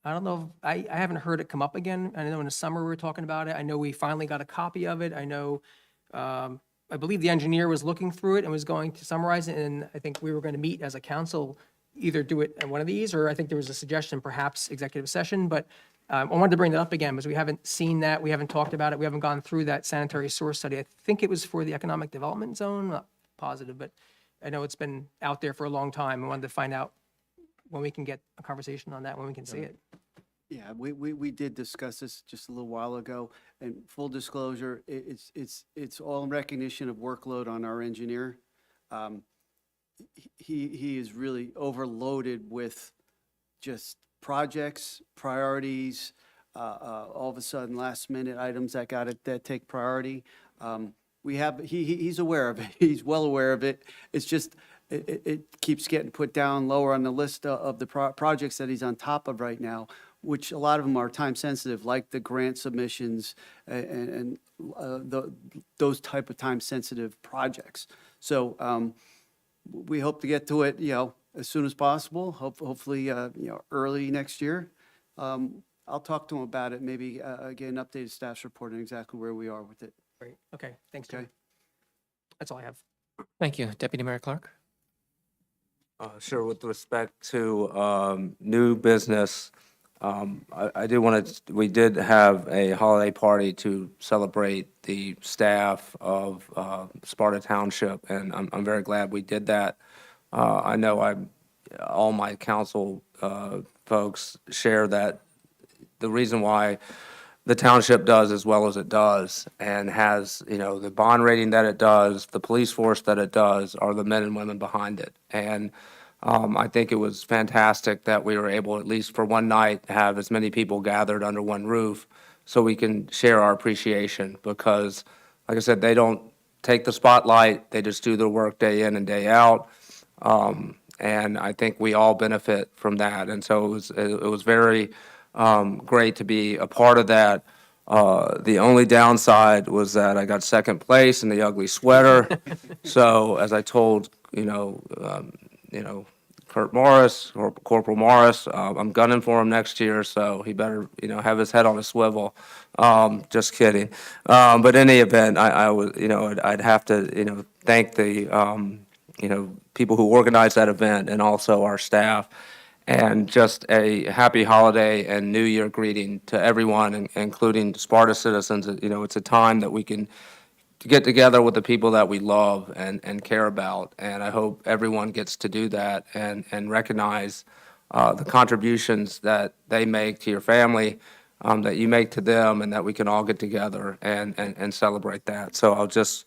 I don't know, I haven't heard it come up again. I know in the summer we were talking about it. I know we finally got a copy of it. I know, I believe the engineer was looking through it and was going to summarize it, and I think we were going to meet as a council, either do it in one of these, or I think there was a suggestion, perhaps executive session, but I wanted to bring that up again because we haven't seen that, we haven't talked about it, we haven't gone through that sanitary sewer study. I think it was for the economic development zone, not positive, but I know it's been out there for a long time. I wanted to find out when we can get a conversation on that, when we can see it. Yeah, we did discuss this just a little while ago, and full disclosure, it's all in recognition of workload on our engineer. He is really overloaded with just projects, priorities, all of a sudden last minute items that take priority. He's aware of it. He's well aware of it. It's just, it keeps getting put down lower on the list of the projects that he's on top of right now, which a lot of them are time sensitive, like the grant submissions and those type of time sensitive projects. So we hope to get to it, you know, as soon as possible, hopefully, you know, early next year. I'll talk to him about it, maybe get an updated staff's report on exactly where we are with it. Great, okay, thanks, Jim. Okay. That's all I have. Thank you. Deputy Mayor Clark? Sure, with respect to new business, I do want to, we did have a holiday party to celebrate the staff of Sparta Township, and I'm very glad we did that. I know all my council folks share that the reason why the township does as well as it does and has, the bond rating that it does, the police force that it does, are the men and women behind it. And I think it was fantastic that we were able, at least for one night, to have as many people gathered under one roof so we can share our appreciation because, like I said, they don't take the spotlight, they just do their work day in and day out. And I think we all benefit from that. And so it was very great to be a part of that. The only downside was that I got second place in the ugly sweater. So as I told, Kurt Morris, or Corporal Morris, I'm gunning for him next year, so he better, have his head on a swivel. Just kidding. But in any event, I was, I'd have to, thank the, people who organized that event and also our staff. And just a happy holiday and New Year greeting to everyone, including Sparta citizens. It's a time that we can get together with the people that we love and care about. And I hope everyone gets to do that and recognize the contributions that they make to your family, that you make to them, and that we can all get together and celebrate that. So I'll just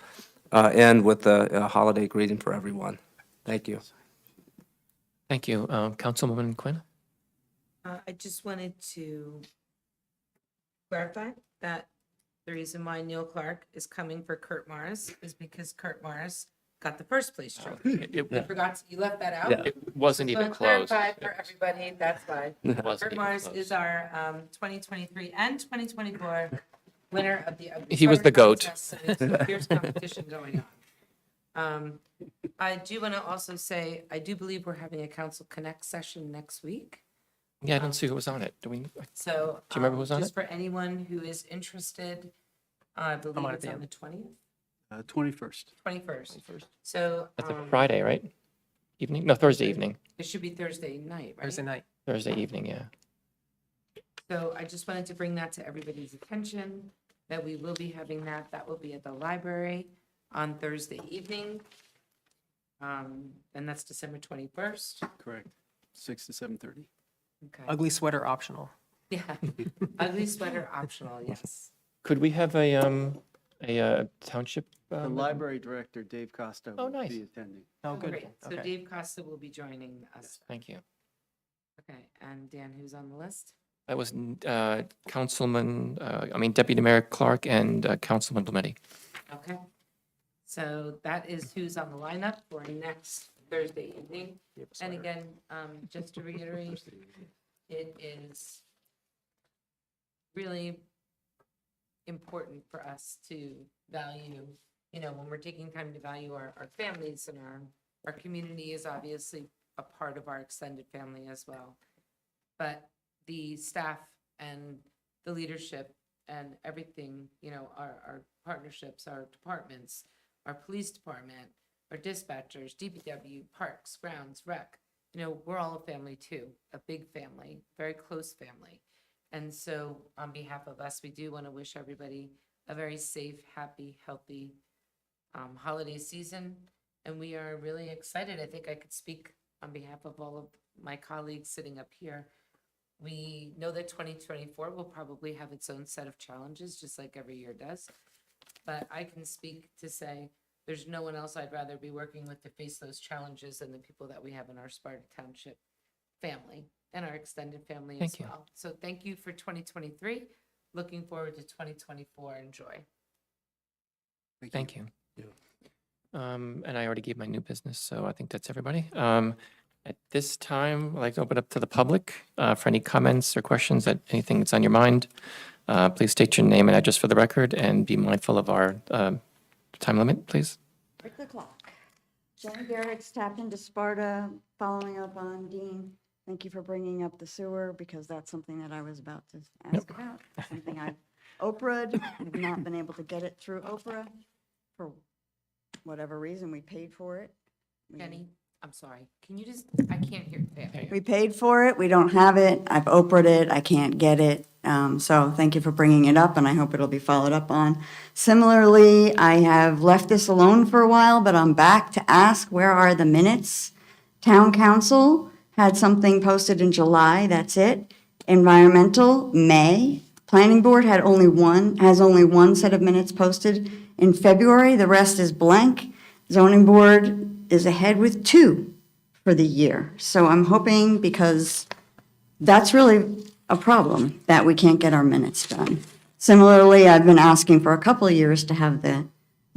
end with a holiday greeting for everyone. Thank you. Thank you. Councilwoman Quinn? I just wanted to clarify that the reason why Neil Clark is coming for Kurt Morris is because Kurt Morris got the first place trophy. You forgot, you left that out? It wasn't even So close. clarify for everybody, that's why. It wasn't Kurt even Morris close. is our 2023 and 2024 winner of the Ugly He was Sweater the GOAT. contest, so it's a fierce competition going on. I do want to also say, I do believe we're having a Council Connect session next week. Yeah, I didn't see who was on it. Do we? So. Do you remember who was on Just it? for anyone who is interested, I on believe it, it's on Dan. the 20th, 21st. 21st. So. That's a um, Friday, right? Evening? No, Thursday evening. It should be Thursday night, right? Thursday night. Thursday evening, yeah. So I just wanted to bring that to everybody's attention, that we will be having that. That will be at the library on Thursday evening. And that's December 21st. Correct. 6 to 7:30. Okay. Ugly sweater optional. Yeah. Ugly sweater optional, yes. Could we have a township? The library director, Dave Costa, Oh, will nice. be attending. Oh, good. Great. So Okay. Dave Costa will be joining us. Thank you. Okay, and Dan, who's on the list? That was Deputy Mayor Clark and Councilman Blumetti. Okay. So that is who's on the lineup for next Thursday evening. And again, just to reiterate, it is really important for us to value, when we're taking time to value our families, and our community is obviously a part of our extended family as well. But the staff and the leadership and everything, our partnerships, our departments, our police department, our dispatchers, DPW, parks, grounds, rec, we're all a family too, a big family, very close family. And so on behalf of us, we do want to wish everybody a very safe, happy, healthy holiday season. And we are really excited. I think I could speak on behalf of all of my colleagues sitting up here. We know that 2024 will probably have its own set of challenges, just like every year does. But I can speak to say there's no one else I'd rather be working with to face those challenges than the people that we have in our Sparta Township family and our extended family as Thank you. well. So thank you for 2023. Looking forward to 2024. Enjoy. Thank you. And I already gave my new business, so I think that's everybody. At this time, I'd like to open up to the public for any comments or questions, anything that's on your mind. Please state your name and address for the record and be mindful of our time limit, please. Break the clock. Jen Garrett's tapped into Sparta, following up on Dean. Thank you for bringing up the sewer, because that's something that I was about to ask about. Something I've Oprah'd, have not been able to get it through Oprah for whatever reason. We paid for it. Jenny, I'm sorry, can you just, I can't hear. We paid for it, we don't have it, I've Oprah'd it, I can't get it. So thank you for bringing it up, and I hope it'll be followed up on. Similarly, I have left this alone for a while, but I'm back to ask, where are the minutes? Town council had something posted in July, that's it. Environmental, May. Planning board has only one set of minutes posted in February, the rest is blank. Zoning board is ahead with 2 for the year. So I'm hoping, because that's really a problem, that we can't get our minutes done. Similarly, I've been asking for a couple of years to have the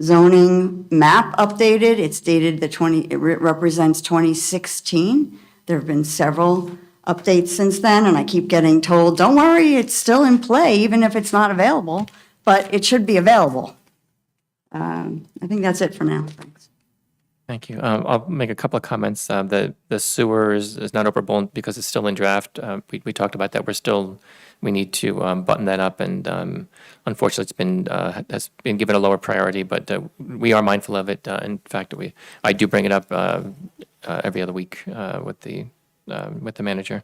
zoning map updated. It's dated it represents 2016. There have been several updates since then, and I keep getting told, don't worry, it's still in play, even if it's not available, but it should be available. I think that's it for now. Thanks. Thank you. I'll make a couple of comments. The sewer is not operable because it's still in draft. We talked about that. We need to button that up, and unfortunately, has been given a lower priority, but we are mindful of it. In fact, I do bring it up every other week with the manager.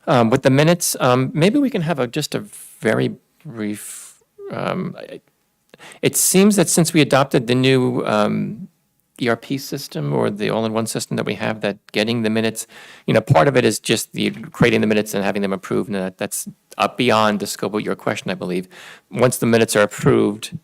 With the minutes, maybe we can have just a very brief. It seems that since we adopted the new ERP system or the all-in-one system that we have, that getting the minutes, part of it is just creating the minutes and having them approved, and that's up beyond the scope of your question, I believe. Once the minutes are approved,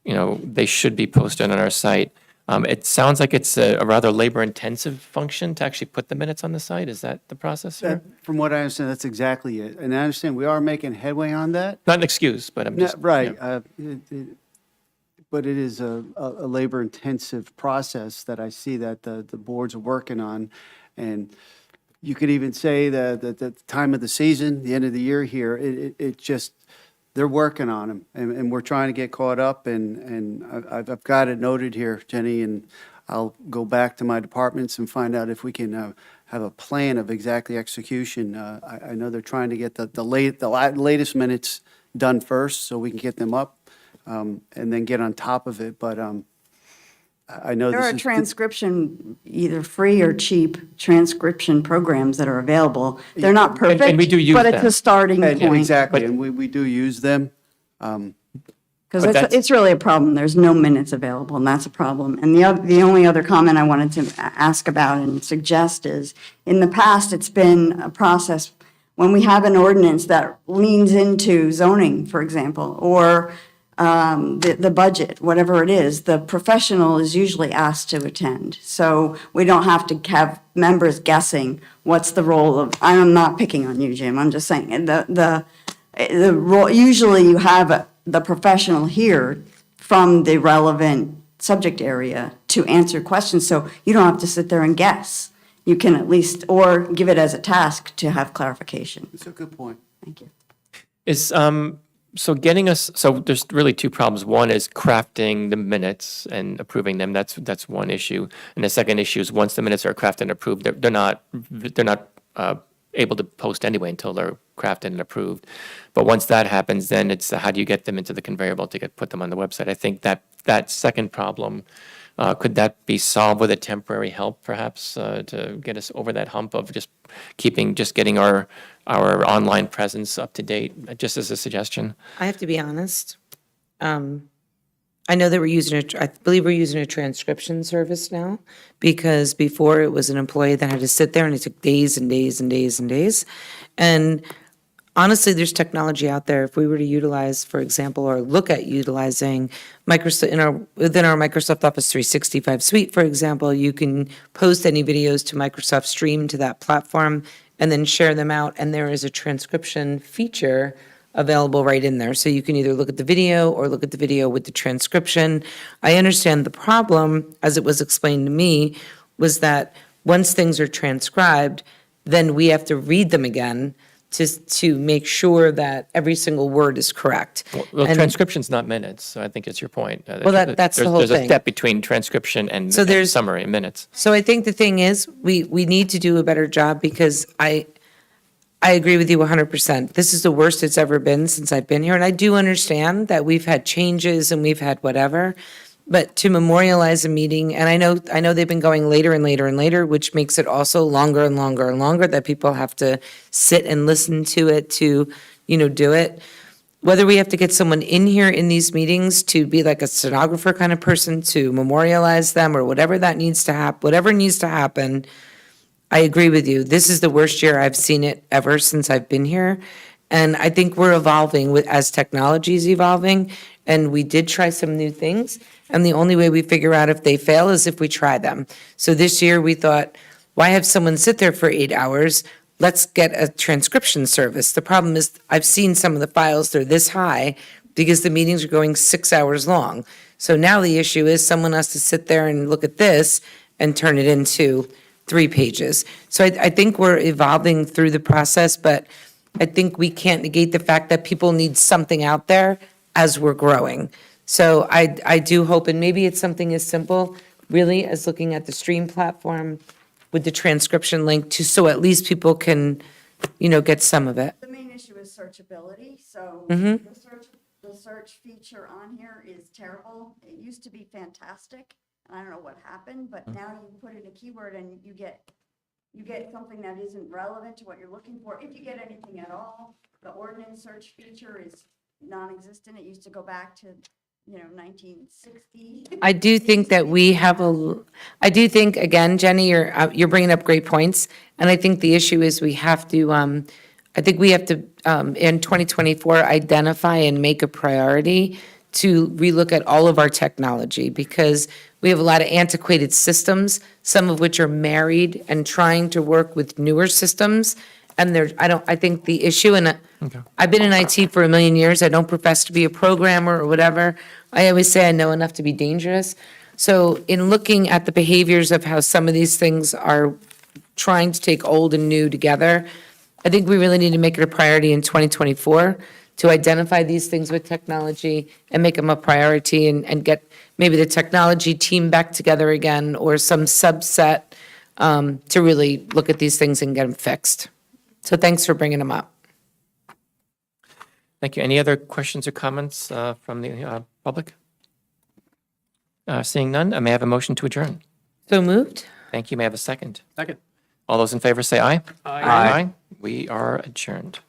they should be posted on our site. It sounds like it's a rather labor-intensive function to actually put the minutes on the site. Is that the process here? From what I understand, that's exactly it. And I understand we are making headway on that. Not an excuse, but I'm just. Right. yeah. But it is a labor-intensive process that I see that the boards are working on. And you could even say that at the time of the season, the end of the year here, it just, they're working on them. And we're trying to get caught up, and I've got it noted here, Jenny, and I'll go back to my departments and find out if we can have a plan of exactly execution. I know they're trying to get the latest minutes done first so we can get them up. And then get on top of it, but I know There this are is. transcription, either free or cheap transcription programs that are available. They're not perfect. and we do use But it's them. a starting point. Exactly, and we do use them. Because But that's- it's really a problem. There's no minutes available, and that's a problem. And the only other comment I wanted to ask about and suggest is, in the past, it's been a process when we have an ordinance that leans into zoning, for example, or the budget, whatever it is, the professional is usually asked to attend. So we don't have to have members guessing what's the role of, I'm not picking on you, Jim, I'm just saying, the role, usually you have the professional here from the relevant subject area to answer questions, so you don't have to sit there and guess. You can at least, or give it as a task to have clarification. It's a good point. Thank you. So there's really two problems. One is crafting the minutes and approving them. That's one issue. And the second issue is once the minutes are crafted and approved, they're not able to post anyway until they're crafted and approved. But once that happens, then it's how do you get them into the conveyor belt to put them on the website? I think that second problem, could that be solved with a temporary help perhaps to get us over that hump of just getting our online presence up to date, just as a suggestion? I have to be honest. I know that I believe we're using a transcription service now, because before it was an employee that had to sit there and it took days and days and days and days. And honestly, there's technology out there. If we were to utilize, for example, or look at utilizing Microsoft within our Microsoft Office 365 suite, for example, you can post any videos to Microsoft Stream to that platform and then share them out. And there is a transcription feature available right in there. So you can either look at the video or look at the video with the transcription. I understand the problem, as it was explained to me, was that once things are transcribed, then we have to read them again to make sure that every single word is correct. Well, And- transcription's not minutes, so I think it's your point. Well, that's the whole There's a thing. step between transcription and So there's- summary in minutes. So I think the thing is, we need to do a better job, because I agree with you 100%. This is the worst it's ever been since I've been here. And I do understand that we've had changes and we've had whatever, But to memorialize a meeting, and I know they've been going later and later and later, which makes it also longer and longer and longer that people have to sit and listen to it to, do it. Whether we have to get someone in here in these meetings to be like a stenographer kind of person to memorialize them or whatever that needs to happen, whatever needs to happen, I agree with you. This is the worst year I've seen it ever since I've been here. And I think we're evolving as technology is evolving, and we did try some new things. And the only way we figure out if they fail is if we try them. So this year we thought, why have someone sit there for 8 hours? Let's get a transcription service. The problem is I've seen some of the files, they're this high because the meetings are going 6 hours long. So now the issue is someone has to sit there and look at this and turn it into 3 pages. So I think we're evolving through the process, but I think we can't negate the fact that people need something out there as we're growing. So I do hope, and maybe it's something as simple, really, as looking at the stream platform with the transcription link, so at least people can, get some of it. The main issue is searchability, so Mhm. the search feature on here is terrible. It used to be fantastic, and I don't know what happened, but now you put in a keyword and you get something that isn't relevant to what you're looking for, if you get anything at all. The ordinance search feature is non-existent. It used to go back to, 1960. I do think that we have I do think, again, Jenny, you're bringing up great points. And I think the issue is we have to, I think we have to, in 2024, identify and make a priority to relook at all of our technology because we have a lot of antiquated systems, some of which are married and trying to work with newer systems. And I think the issue, and I've been in IT for a million years. I don't profess to be a programmer or whatever. I always say I know enough to be dangerous. So in looking at the behaviors of how some of these things are trying to take old and new together, I think we really need to make it a priority in 2024 to identify these things with technology and make them a priority and get maybe the technology team back together again or some subset to really look at these things and get them fixed. So thanks for bringing them up. Thank you. Any other questions or comments from the public? Seeing none, I may have a motion to adjourn. So moved? Thank you. May I have a second? Second. All those in favor say aye. Aye. We are adjourned.